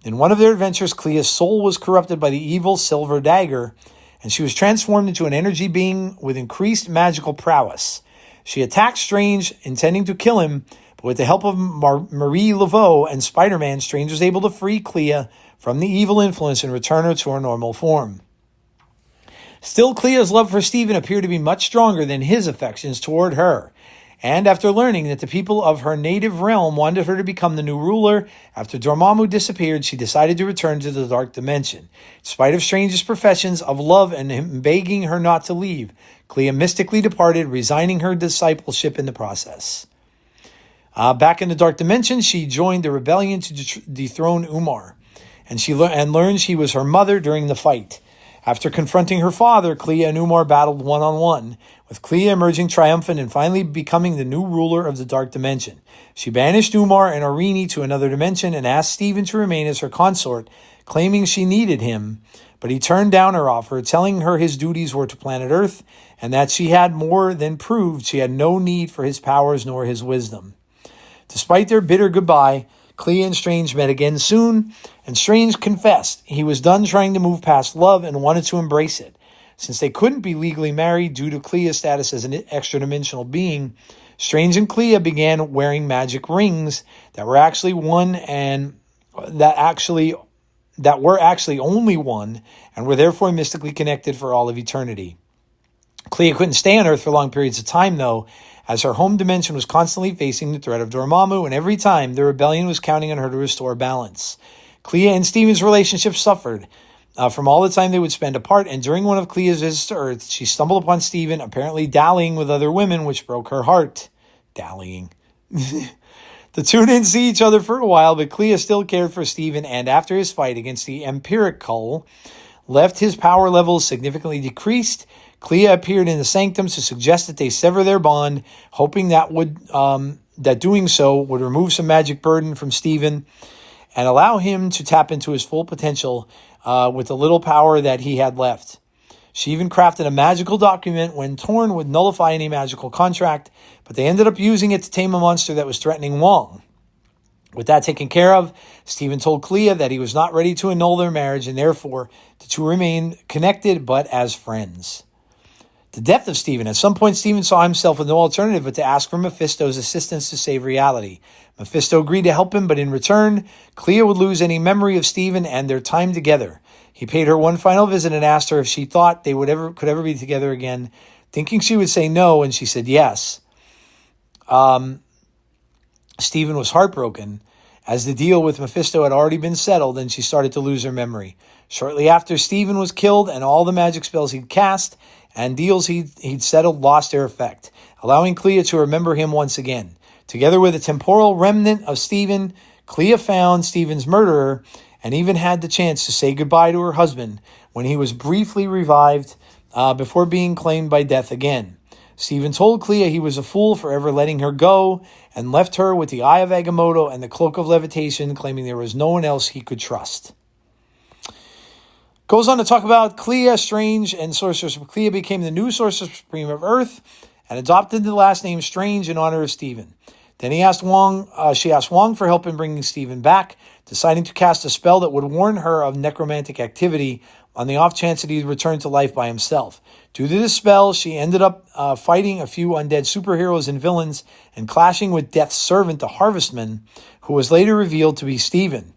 In one of their adventures, Clea's soul was corrupted by the evil Silver Dagger, and she was transformed into an energy being with increased magical prowess. She attacked Strange, intending to kill him, but with the help of Marie Laveau and Spider-Man, Strange was able to free Clea from the evil influence and return her to her normal form. Still, Clea's love for Stephen appeared to be much stronger than his affections toward her. And after learning that the people of her native realm wanted her to become the new ruler, after Dormammu disappeared, she decided to return to the Dark Dimension. In spite of Strange's professions of love and him begging her not to leave, Clea mystically departed, resigning her discipleship in the process. Back in the Dark Dimension, she joined the rebellion to dethrone Umar, and she learned she was her mother during the fight. After confronting her father, Clea and Umar battled one-on-one, with Clea emerging triumphant and finally becoming the new ruler of the Dark Dimension. She banished Umar and Arini to another dimension and asked Stephen to remain as her consort, claiming she needed him, but he turned down her offer, telling her his duties were to planet Earth and that she had more than proved she had no need for his powers nor his wisdom. Despite their bitter goodbye, Clea and Strange met again soon, and Strange confessed he was done trying to move past love and wanted to embrace it. Since they couldn't be legally married due to Clea's status as an extra-dimensional being, Strange and Clea began wearing magic rings that were actually only one, and were therefore mystically connected for all of eternity. Clea couldn't stay on Earth for long periods of time, though, as her home dimension was constantly facing the threat of Dormammu, and every time the rebellion was counting on her to restore balance. Clea and Stephen's relationship suffered from all the time they would spend apart, and during one of Clea's visits to Earth, she stumbled upon Stephen apparently dallying with other women, which broke her heart. Dallying. The two didn't see each other for a while, but Clea still cared for Stephen, and after his fight against the Empirical left his power levels significantly decreased, Clea appeared in the Sanctum to suggest that they sever their bond, hoping that doing so would remove some magic burden from Stephen and allow him to tap into his full potential with the little power that he had left. She even crafted a magical document when torn would nullify any magical contract, but they ended up using it to tame a monster that was threatening Wong. With that taken care of, Stephen told Clea that he was not ready to annul their marriage and therefore the two remained connected but as friends. The depth of Stephen. At some point, Stephen saw himself with no alternative but to ask for Mephisto's assistance to save reality. Mephisto agreed to help him, but in return, Clea would lose any memory of Stephen and their time together. He paid her one final visit and asked her if she thought they could ever be together again, thinking she would say no, and she said yes. Stephen was heartbroken, as the deal with Mephisto had already been settled and she started to lose her memory. Shortly after, Stephen was killed and all the magic spells he'd cast and deals he'd settled lost their effect, allowing Clea to remember him once again. Together with a temporal remnant of Stephen, Clea found Stephen's murderer and even had the chance to say goodbye to her husband when he was briefly revived before being claimed by death again. Stephen told Clea he was a fool for ever letting her go and left her with the Eye of Agamotto and the Cloak of Levitation, claiming there was no one else he could trust. Goes on to talk about Clea, Strange, and Sorceress. Clea became the new Sorceress Supreme of Earth and adopted the last name Strange in honor of Stephen. Then she asked Wong for help in bringing Stephen back, deciding to cast a spell that would warn her of necromantic activity on the off chance that he'd return to life by himself. Due to this spell, she ended up fighting a few undead superheroes and villains and clashing with Death's servant, the Harvestman, who was later revealed to be Stephen.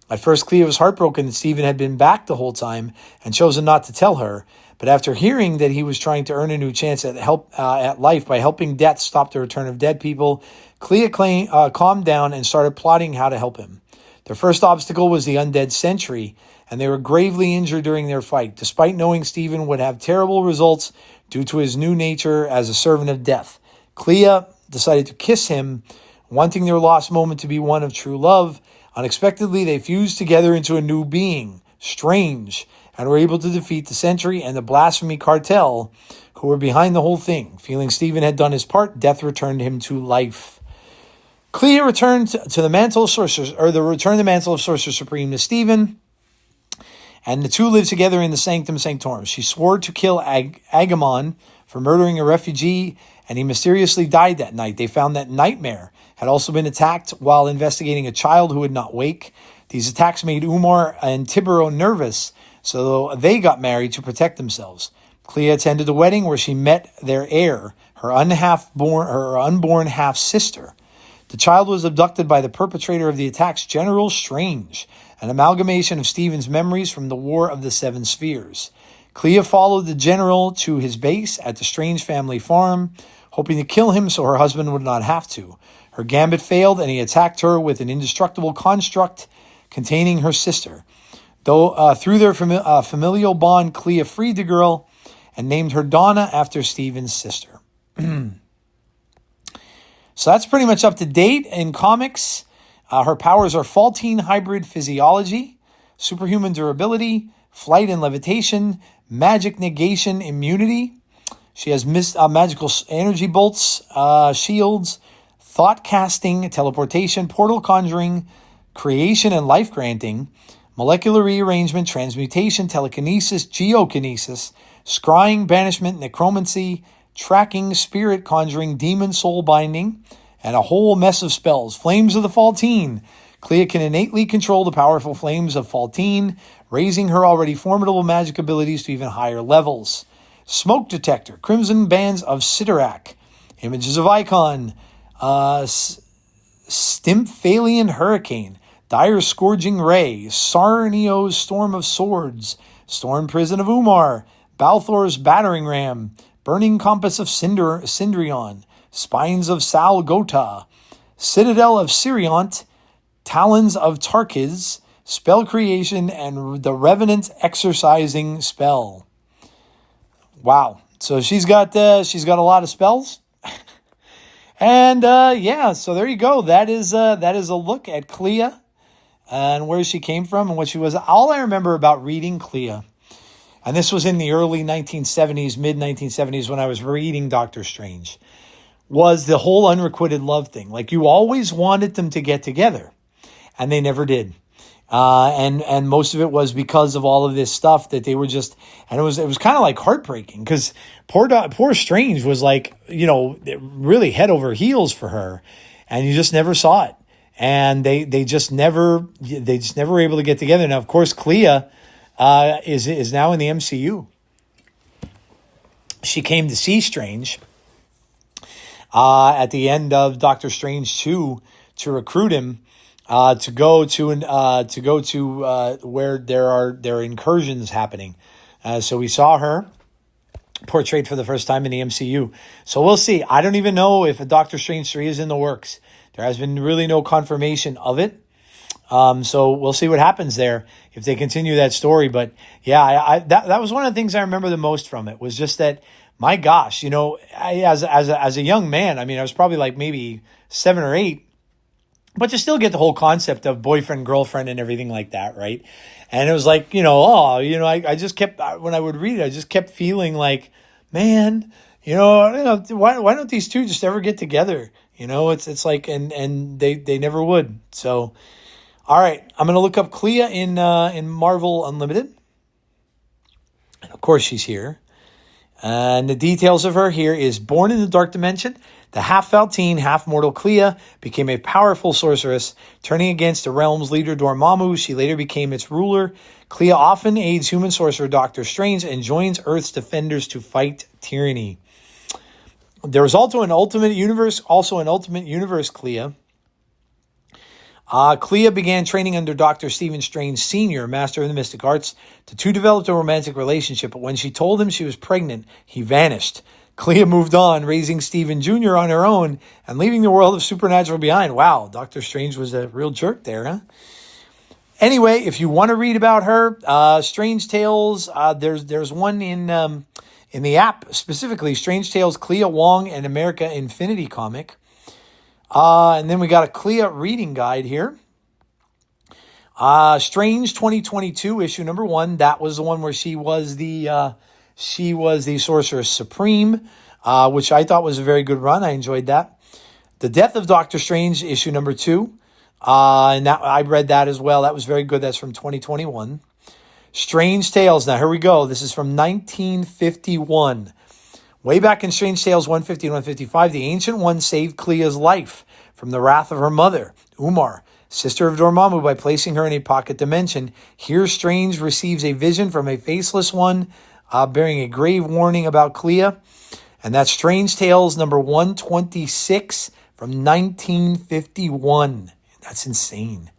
At first, Clea was heartbroken that Stephen had been back the whole time and chosen not to tell her. But after hearing that he was trying to earn a new chance at life by helping Death stop the return of dead people, Clea calmed down and started plotting how to help him. Their first obstacle was the undead sentry, and they were gravely injured during their fight, despite knowing Stephen would have terrible results due to his new nature as a servant of death. Clea decided to kiss him, wanting their lost moment to be one of true love. Unexpectedly, they fused together into a new being, Strange, and were able to defeat the Sentry and the Blasphemy Cartel, who were behind the whole thing. Feeling Stephen had done his part, Death returned him to life. Clea returned to the mantle of Sorcerer Supreme to Stephen, and the two lived together in the Sanctum Sanctorum. She swore to kill Agamon for murdering a refugee, and he mysteriously died that night. They found that Nightmare had also been attacked while investigating a child who would not wake. These attacks made Umar and Tibero nervous, so they got married to protect themselves. Clea attended the wedding where she met their heir, her unborn half-sister. The child was abducted by the perpetrator of the attacks, General Strange, an amalgamation of Stephen's memories from the War of the Seven Spheres. Clea followed the general to his base at the Strange family farm, hoping to kill him so her husband would not have to. Her gambit failed, and he attacked her with an indestructible construct containing her sister. Though through their familial bond, Clea freed the girl and named her Donna after Stephen's sister. So that's pretty much up to date in comics. Her powers are Faultine hybrid physiology, superhuman durability, flight and levitation, magic negation immunity. She has magical energy bolts, shields, thought casting, teleportation, portal conjuring, creation and life granting, molecular rearrangement, transmutation, telekinesis, geokinesis, scrying, banishment, necromancy, tracking, spirit conjuring, demon soul binding, and a whole mess of spells. Flames of the Faultine. Clea can innately control the powerful flames of Faultine, raising her already formidable magic abilities to even higher levels. Smoke detector. Crimson bands of Sidorak. Images of Icon. Stymphalian hurricane. Dire scourging ray. Sarnio's storm of swords. Storm prison of Umar. Balthor's battering ram. Burning compass of Cindrion. Spines of Salgota. Citadel of Siriont. Talons of Tarkiz. Spell creation and the Revenant exorcising spell. Wow. So she's got a lot of spells. And so there you go. That is a look at Clea and where she came from and what she was. All I remember about reading Clea, and this was in the early 1970s, mid-1970s when I was reading Doctor Strange, was the whole unrequited love thing. Like, you always wanted them to get together, and they never did. And most of it was because of all of this stuff that they were just, and it was kind of like heartbreaking because poor Strange was like, really head over heels for her, and you just never saw it. And they just never were able to get together. Now, of course, Clea is now in the MCU. She came to see Strange at the end of Doctor Strange 2 to recruit him to go to where there are incursions happening. So we saw her portrayed for the first time in the MCU. So we'll see. I don't even know if a Doctor Strange 3 is in the works. There has been really no confirmation of it. So we'll see what happens there if they continue that story. But yeah, that was one of the things I remember the most from it was just that, my gosh, as a young man, I mean, I was probably like maybe 7 or 8, but you still get the whole concept of boyfriend, girlfriend, and everything like that, right? And it was like, I just kept, when I would read it, I just kept feeling like, man, why don't these two just ever get together? It's like, and they never would. So, all right, I'm going to look up Clea in Marvel Unlimited. And of course, she's here. And the details of her here is born in the Dark Dimension. The half-Valtine, half-mortal Clea became a powerful sorceress, turning against the realm's leader Dormammu. She later became its ruler. Clea often aids human sorcerer Doctor Strange and joins Earth's defenders to fight tyranny. There was also an Ultimate Universe Clea. Clea began training under Dr. Stephen Strange Sr., master of the mystic arts. The two developed a romantic relationship, but when she told him she was pregnant, he vanished. Clea moved on, raising Stephen Jr. on her own and leaving the world of Supernatural behind. Wow, Dr. Strange was a real jerk there, huh? Anyway, if you want to read about her, Strange Tales, there's one in the app, specifically Strange Tales Clea Wong and America Infinity comic. And then we got a Clea reading guide here. Strange 2022 issue number 1. That was the one where she was the Sorceress Supreme, which I thought was a very good run. I enjoyed that. The Death of Doctor Strange issue number 2. And that, I read that as well. That was very good. That's from 2021. Strange Tales. Now here we go. This is from 1951. Way back in Strange Tales 150 and 155, the Ancient One saved Clea's life from the wrath of her mother, Umar, sister of Dormammu, by placing her in a pocket dimension. Here, Strange receives a vision from a faceless one, bearing a grave warning about Clea. And that's Strange Tales number 126 from 1951. That's insane.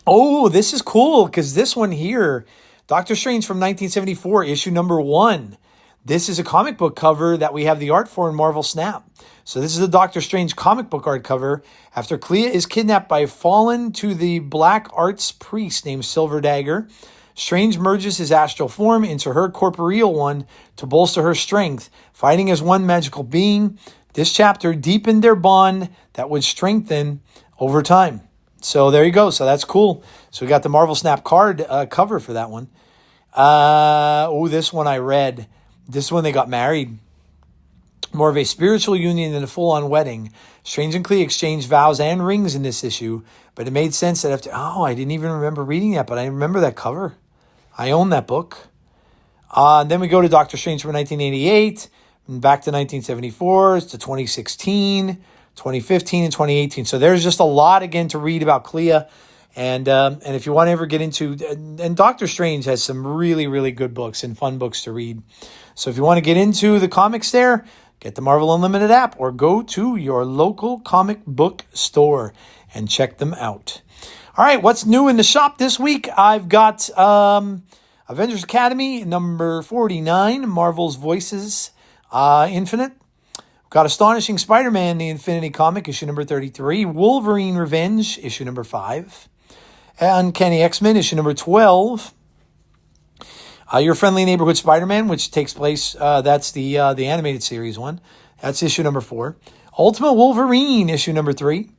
This is cool because this one here, Doctor Strange from 1974, issue number 1. This is a comic book cover that we have the art for in Marvel Snap. So this is the Doctor Strange comic book art cover. After Clea is kidnapped by a fallen to the black arts priest named Silver Dagger, Strange merges his astral form into her corporeal one to bolster her strength, fighting as one magical being. This chapter deepened their bond that would strengthen over time. So there you go. So that's cool. So we got the Marvel Snap card cover for that one. This one I read. This one they got married. More of a spiritual union than a full-on wedding. Strange and Clea exchanged vows and rings in this issue, but it made sense that after... I didn't even remember reading that, but I remember that cover. I own that book. Then we go to Doctor Strange from 1988, and back to 1974, to 2016, 2015, and 2018. So there's just a lot, again, to read about Clea. And if you want to ever get into... And Doctor Strange has some really, really good books and fun books to read. So if you want to get into the comics there, get the Marvel Unlimited app or go to your local comic book store and check them out. All right, what's new in the shop this week? I've got Avengers Academy number 49, Marvel's Voices Infinite. Got Astonishing Spider-Man, the Infinity comic, issue number 33. Wolverine Revenge, issue number 5. Uncanny X-Men, issue number 12. Your Friendly Neighborhood Spider-Man, which takes place, that's the animated series one. That's issue number 4. Ultimate Wolverine, issue number 3.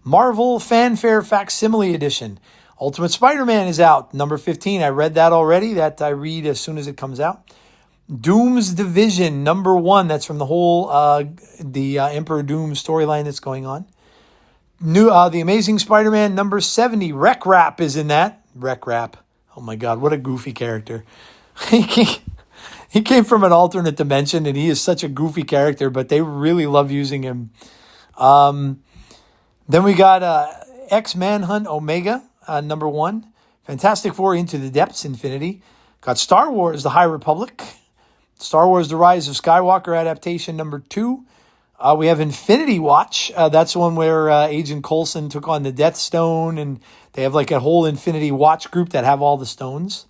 Marvel Fanfare Facsimile Edition. Ultimate Spider-Man is out, number 15. I read that already. That I read as soon as it comes out. Doom's Division, number 1. That's from the whole, the Emperor Doom storyline that's going on. The Amazing Spider-Man number 70. Wreck Rap is in that. Wreck Rap. Oh my God, what a goofy character. He came from an alternate dimension, and he is such a goofy character, but they really love using him. Then we got X-Manhunt Omega, number 1. Fantastic Four Into the Depths, Infinity. Got Star Wars, The High Republic. Star Wars, The Rise of Skywalker adaptation, number 2. We have Infinity Watch. That's the one where Agent Coulson took on the Death Stone, and they have like a whole Infinity Watch group that have all the stones.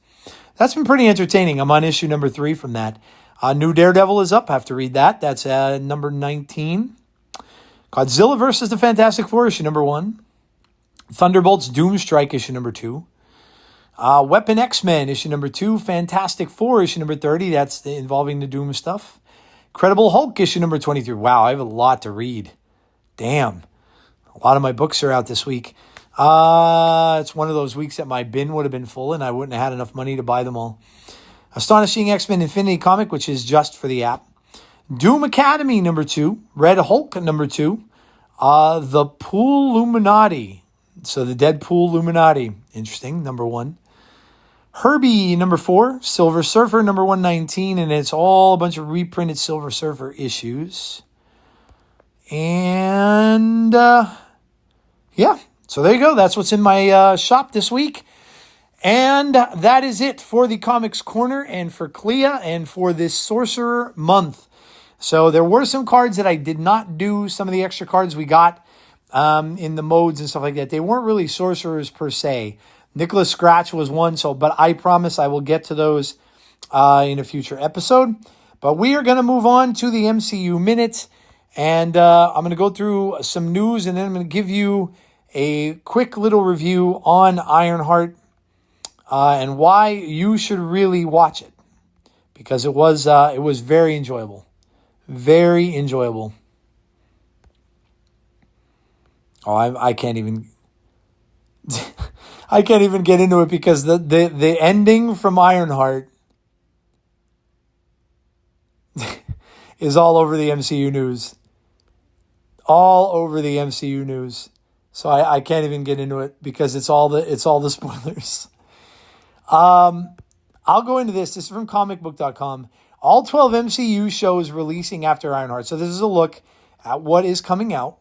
That's been pretty entertaining. I'm on issue number 3 from that. New Daredevil is up. I have to read that. That's number 19. Godzilla vs. the Fantastic Four, issue number 1. Thunderbolts Doomstrike, issue number 2. Weapon X-Men, issue number 2. Fantastic Four, issue number 30. That's involving the Doom stuff. Incredible Hulk, issue number 23. Wow, I have a lot to read. Damn. A lot of my books are out this week. It's one of those weeks that my bin would have been full and I wouldn't have had enough money to buy them all. Astonishing X-Men Infinity comic, which is just for the app. Doom Academy, number 2. Red Hulk, number 2. The Pool Illuminati. So the Deadpool Illuminati. Interesting, number 1. Herbie, number 4. Silver Surfer, number 119. And it's all a bunch of reprinted Silver Surfer issues. And, yeah. So there you go. That's what's in my shop this week. And that is it for the Comics Corner and for Clea and for this Sorcerer month. So there were some cards that I did not do. Some of the extra cards we got in the modes and stuff like that. They weren't really sorcerers per se. Nicholas Scratch was one. But I promise I will get to those in a future episode. But we are going to move on to the MCU Minute. And I'm going to go through some news and then I'm going to give you a quick little review on Ironheart and why you should really watch it. Because it was very enjoyable. Very enjoyable. Oh, I can't even I can't even get into it because the ending from Ironheart is all over the MCU news. All over the MCU news. So I can't even get into it because it's all the spoilers. I'll go into this. This is from comicbook.com. All 12 MCU shows releasing after Ironheart. So this is a look at what is coming out.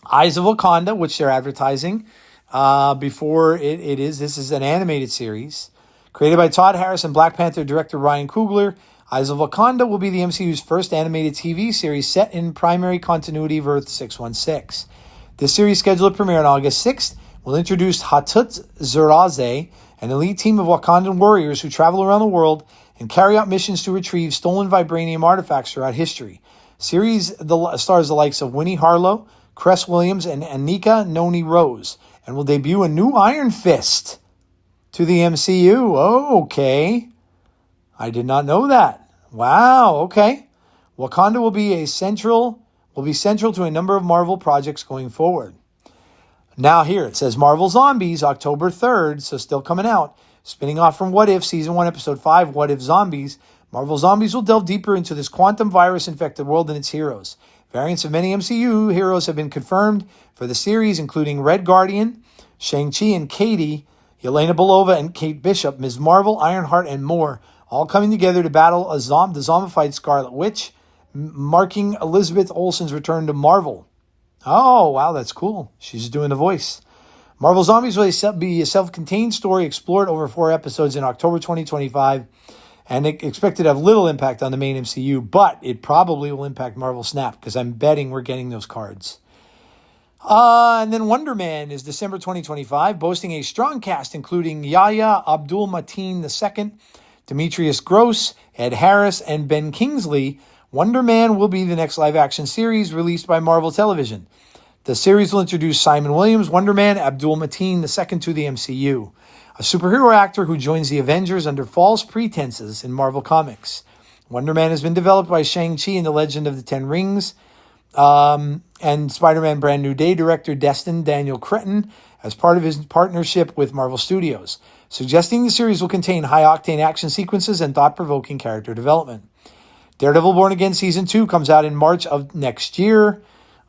Eyes of Wakanda, which they're advertising before it is. This is an animated series created by Todd Harris and Black Panther director Ryan Coogler. Eyes of Wakanda will be the MCU's first animated TV series set in primary continuity of Earth 616. This series, scheduled to premiere on August 6th, will introduce Hatut Zeraze, an elite team of Wakandan warriors who travel around the world and carry out missions to retrieve stolen vibranium artifacts throughout history. Series stars the likes of Winnie Harlow, Cress Williams, and Anika Noni Rose, and will debut a new Iron Fist to the MCU. Oh, okay. I did not know that. Wow, okay. Wakanda will be central to a number of Marvel projects going forward. Now here it says Marvel Zombies, October 3rd, so still coming out. Spinning off from What If, Season 1, Episode 5, What If Zombies. Marvel Zombies will delve deeper into this quantum virus-infected world and its heroes. Variants of many MCU heroes have been confirmed for the series, including Red Guardian, Shang-Chi and Katie, Yelena Belova and Kate Bishop, Ms. Marvel, Ironheart, and more, all coming together to battle the zombified Scarlet Witch, marking Elizabeth Olsen's return to Marvel. Oh, wow, that's cool. She's doing the voice. Marvel Zombies will be a self-contained story explored over 4 episodes in October 2025, and expected to have little impact on the main MCU, but it probably will impact Marvel Snap, because I'm betting we're getting those cards. And then Wonder Man is December 2025, boasting a strong cast including Yahya Abdul-Mateen II, Demetrius Gross, Ed Harris, and Ben Kingsley. Wonder Man will be the next live-action series released by Marvel Television. The series will introduce Simon Williams, Wonder Man, Abdul-Mateen II to the MCU, a superhero actor who joins the Avengers under false pretenses in Marvel Comics. Wonder Man has been developed by Shang-Chi and the Legend of the Ten Rings, and Spider-Man Brand New Day director Destin Daniel Cretton as part of his partnership with Marvel Studios, suggesting the series will contain high-octane action sequences and thought-provoking character development. Daredevil Born Again Season 2 comes out in March of next year.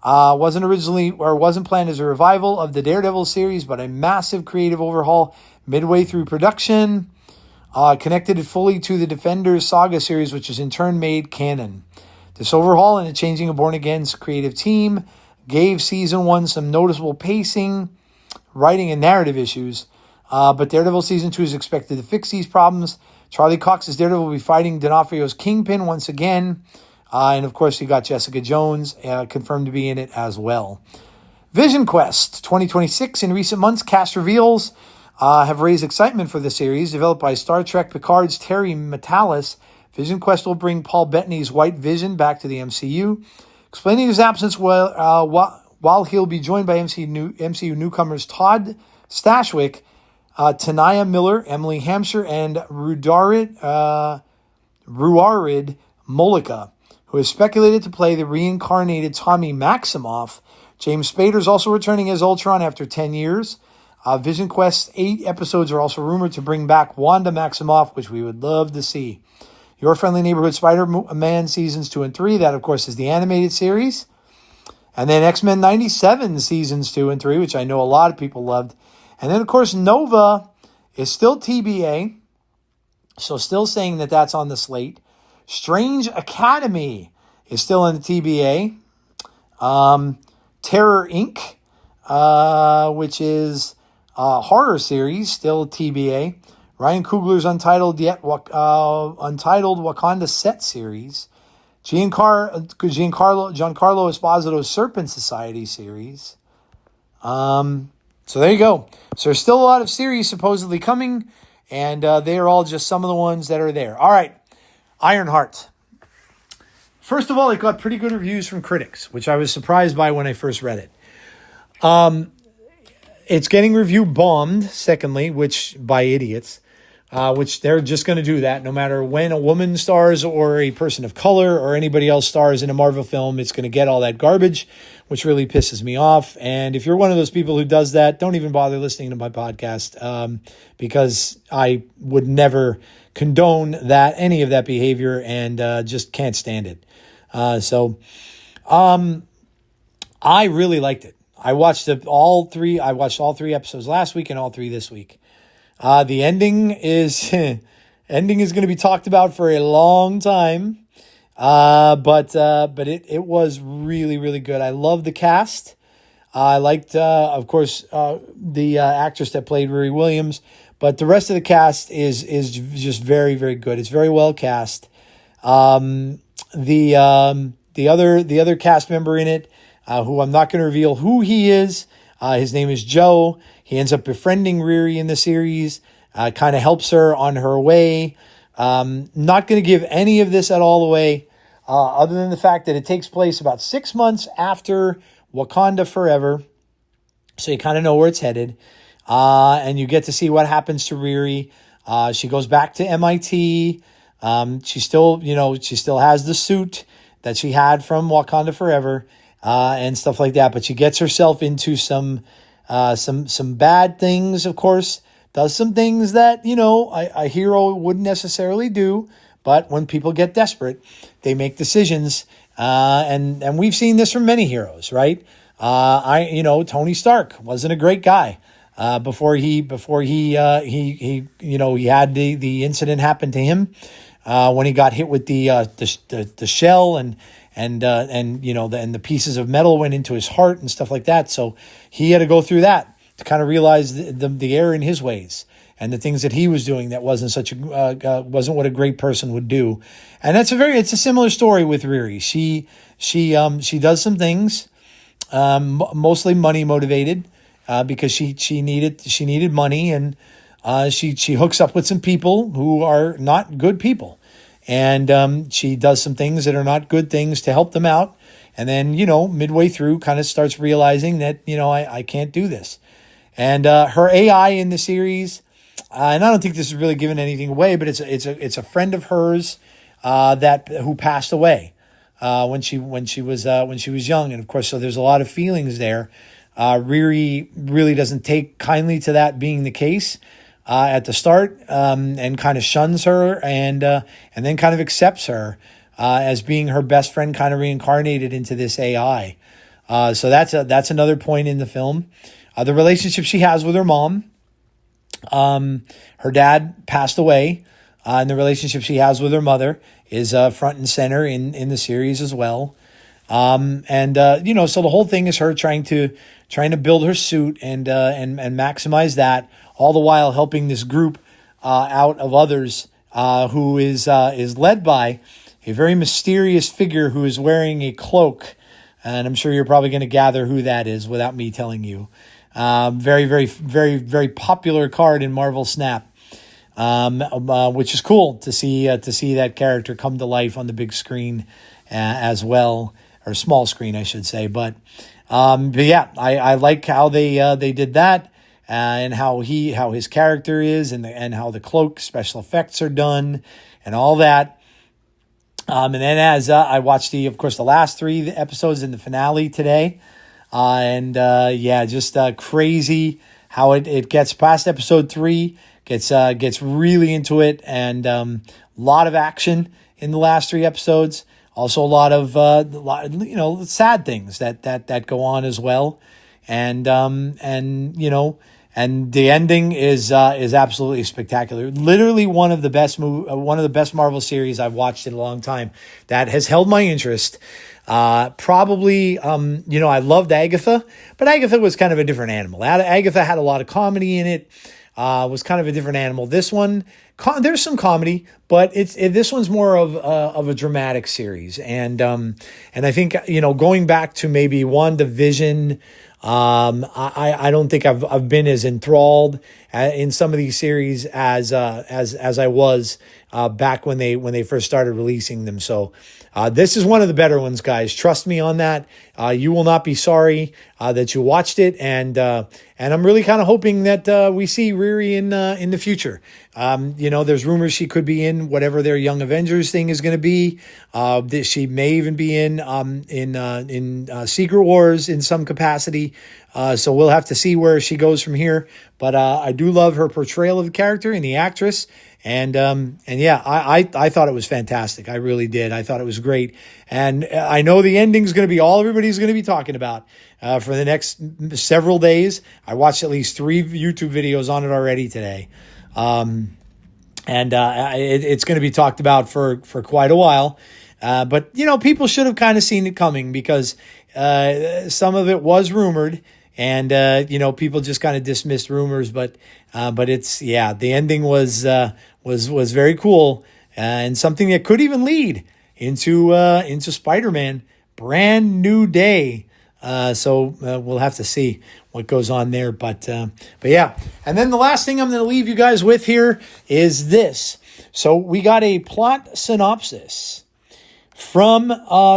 Wasn't planned as a revival of the Daredevil series, but a massive creative overhaul midway through production. Connected it fully to the Defenders Saga series, which is in turn made canon. This overhaul and the changing of Born Again's creative team gave Season 1 some noticeable pacing, writing, and narrative issues. But Daredevil Season 2 is expected to fix these problems. Charlie Cox's Daredevil will be fighting D'Onofrio's Kingpin once again. And of course, you got Jessica Jones confirmed to be in it as well. Vision Quest 2026. In recent months, cast reveals have raised excitement for the series. Developed by Star Trek Picard's Terry Matalas, Vision Quest will bring Paul Bettany's White Vision back to the MCU, explaining his absence while he'll be joined by MCU newcomers Todd Stashwick, Tanaya Miller, Emily Hampshire, and Ruarid Mollica, who is speculated to play the reincarnated Tommy Maximoff. James Spader is also returning as Ultron after 10 years. Vision Quest's 8 episodes are also rumored to bring back Wanda Maximoff, which we would love to see. Your Friendly Neighborhood Spider-Man Seasons 2 and 3, that of course is the animated series. And then X-Men 97 Seasons 2 and 3, which I know a lot of people loved. And then of course Nova is still TBA, so still saying that that's on the slate. Strange Academy is still in the TBA. Terror Inc., which is a horror series, still TBA. Ryan Coogler's Untitled Wakanda Set series. Giancarlo Esposito's Serpent Society series. So there you go. So there's still a lot of series supposedly coming, and they are all just some of the ones that are there. All right. Ironheart. First of all, it got pretty good reviews from critics, which I was surprised by when I first read it. It's getting review bombed, secondly, which by idiots, which they're just going to do that no matter when a woman stars or a person of color or anybody else stars in a Marvel film. It's going to get all that garbage, which really pisses me off. And if you're one of those people who does that, don't even bother listening to my podcast, because I would never condone any of that behavior, and just can't stand it. So I really liked it. I watched all three episodes last week and all 3 this week. The ending is going to be talked about for a long time. But it was really, really good. I love the cast. I liked, of course, the actress that played Riri Williams, but the rest of the cast is just very, very good. It's very well cast. The other cast member in it, who I'm not going to reveal who he is. His name is Joe. He ends up befriending Riri in the series, kind of helps her on her way. Not going to give any of this at all away, other than the fact that it takes place about 6 months after Wakanda Forever. So you kind of know where it's headed. And you get to see what happens to Riri. She goes back to MIT. She still has the suit that she had from Wakanda Forever, and stuff like that. But she gets herself into some bad things, of course. Does some things that, a hero wouldn't necessarily do. But when people get desperate, they make decisions. And we've seen this from many heroes, right? Tony Stark wasn't a great guy. Before he had the incident happen to him, when he got hit with the shell and the pieces of metal went into his heart and stuff like that. So he had to go through that to kind of realize the error in his ways and the things that he was doing that wasn't wasn't what a great person would do. And it's a similar story with Riri. She does some things, mostly money motivated. Because she needed money, and she hooks up with some people who are not good people, and she does some things that are not good things to help them out, and then midway through kind of starts realizing that I can't do this, and her AI in the series, and I don't think this is really giving anything away, but it's a friend of hers who passed away when she was young, and of course so there's a lot of feelings there. Riri really doesn't take kindly to that being the case at the start, and kind of shuns her, and then kind of accepts her as being her best friend, kind of reincarnated into this AI. So that's another point in the film. The relationship she has with her mom. Her dad passed away, and the relationship she has with her mother is front and center in the series as well. So the whole thing is her trying to build her suit and maximize that, all the while helping this group out of others who is led by a very mysterious figure who is wearing a cloak, and I'm sure you're probably going to gather who that is without me telling you. Very, very, very, very popular card in Marvel Snap, which is cool to see that character come to life on the big screen as well, or small screen, I should say. But yeah, I like how they did that, and how his character is, and how the cloak special effects are done, and all that. And then as I watched of course, the last 3 episodes in the finale today. Just crazy how it gets past episode 3, gets really into it, and lot of action in the last 3 episodes. Also a lot of sad things that go on as well, and the ending is absolutely spectacular. Literally one of the best Marvel series I've watched in a long time. That has held my interest. Probably, I loved Agatha, but Agatha was kind of a different animal. Agatha had a lot of comedy in it, was kind of a different animal. This one, there's some comedy, but this one's more of a dramatic series. And I think, going back to maybe WandaVision, I don't think I've been as enthralled in some of these series as I was back when they first started releasing them. So this is one of the better ones, guys. Trust me on that. You will not be sorry that you watched it, and I'm really kind of hoping that we see Riri in the future. There's rumors she could be in whatever their Young Avengers thing is going to be. She may even be in Secret Wars in some capacity. So we'll have to see where she goes from here. But I do love her portrayal of the character and the actress. And yeah, I thought it was fantastic. I really did. I thought it was great. And I know the ending's going to be all everybody's going to be talking about for the next several days. I watched at least 3 YouTube videos on it already today. It's going to be talked about for quite a while. But people should have kind of seen it coming, because some of it was rumored, and people just kind of dismissed rumors. But the ending was very cool, and something that could even lead into Spider-Man Brand New Day. So we'll have to see what goes on there. But yeah. And then the last thing I'm going to leave you guys with here is this. So we got a plot synopsis from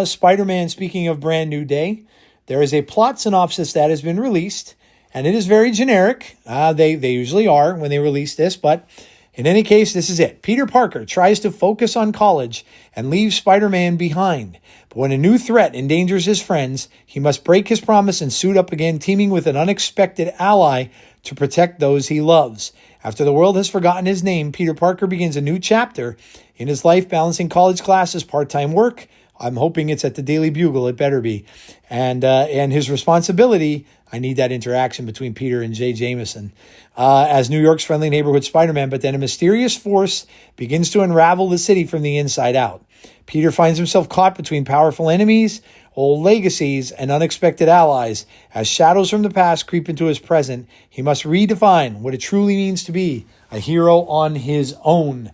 Spider-Man. Speaking of Brand New Day, there is a plot synopsis that has been released, and it is very generic. They usually are when they release this, but in any case, this is it. Peter Parker tries to focus on college and leave Spider-Man behind. But when a new threat endangers his friends, he must break his promise and suit up again, teaming with an unexpected ally to protect those he loves. After the world has forgotten his name, Peter Parker begins a new chapter in his life, balancing college classes, part-time work. I'm hoping it's at the Daily Bugle. It better be. And his responsibility. I need that interaction between Peter and Jay Jameson as New York's friendly neighborhood Spider-Man. But then a mysterious force begins to unravel the city from the inside out. Peter finds himself caught between powerful enemies, old legacies, and unexpected allies. As shadows from the past creep into his present, he must redefine what it truly means to be a hero on his own.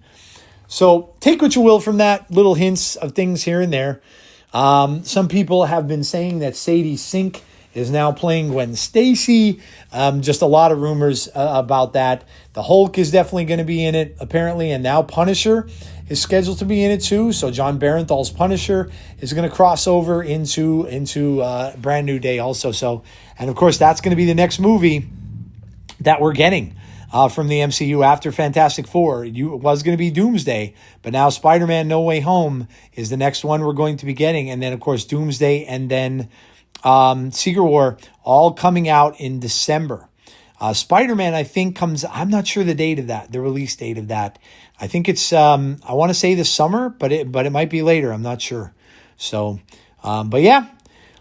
So take what you will from that, little hints of things here and there. Some people have been saying that Sadie Sink is now playing Gwen Stacy. Just a lot of rumors about that. The Hulk is definitely going to be in it, apparently, and now Punisher is scheduled to be in it too. So John Barenthal's Punisher is going to cross over into Brand New Day also. So, and of course, that's going to be the next movie that we're getting from the MCU after Fantastic Four. It was going to be Doomsday, but now Spider-Man No Way Home is the next one we're going to be getting. And then, of course, Doomsday and then Secret War, all coming out in December. Spider-Man, I think, comes, I'm not sure the date of that, the release date of that. I think it's, I want to say this summer, but it might be later. I'm not sure. So, but yeah,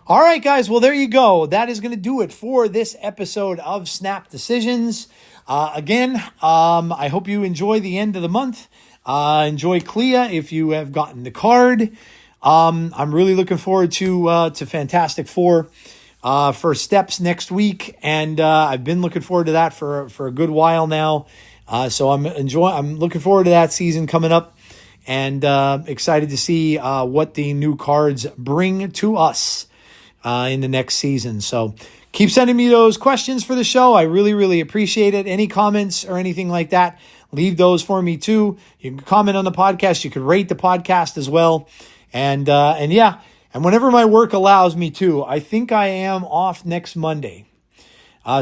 All right, guys. Well, there you go. That is going to do it for this episode of Snap Decisions. Again, I hope you enjoy the end of the month. Enjoy Clea if you have gotten the card. I'm really looking forward to Fantastic Four for Steps next week, and I've been looking forward to that for a good while now. So I'm looking forward to that season coming up, and excited to see what the new cards bring to us in the next season. So keep sending me those questions for the show. I really, really appreciate it. Any comments or anything like that, leave those for me too. You can comment on the podcast. You can rate the podcast as well. And whenever my work allows me to, I think I am off next Monday.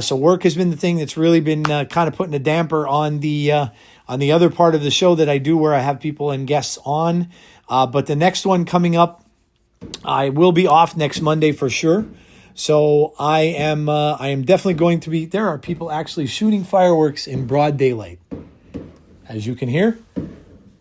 So work has been the thing that's really been kind of putting a damper on the other part of the show that I do, where I have people and guests on. But the next one coming up, I will be off next Monday for sure. So I am definitely going to be. There are people actually shooting fireworks in broad daylight, as you can hear,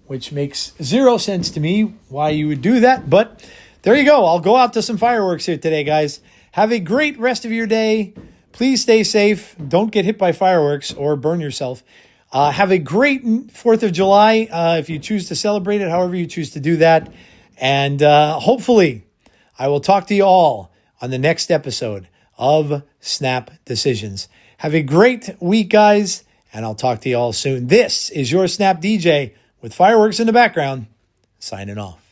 which makes zero sense to me why you would do that. But there you go. I'll go out to some fireworks here today, guys. Have a great rest of your day. Please stay safe. Don't get hit by fireworks or burn yourself. Have a great 4th of July if you choose to celebrate it, however you choose to do that. And hopefully I will talk to you all on the next episode of Snap Decisions. Have a great week, guys, and I'll talk to you all soon. This is your Snap DJ with fireworks in the background, signing off.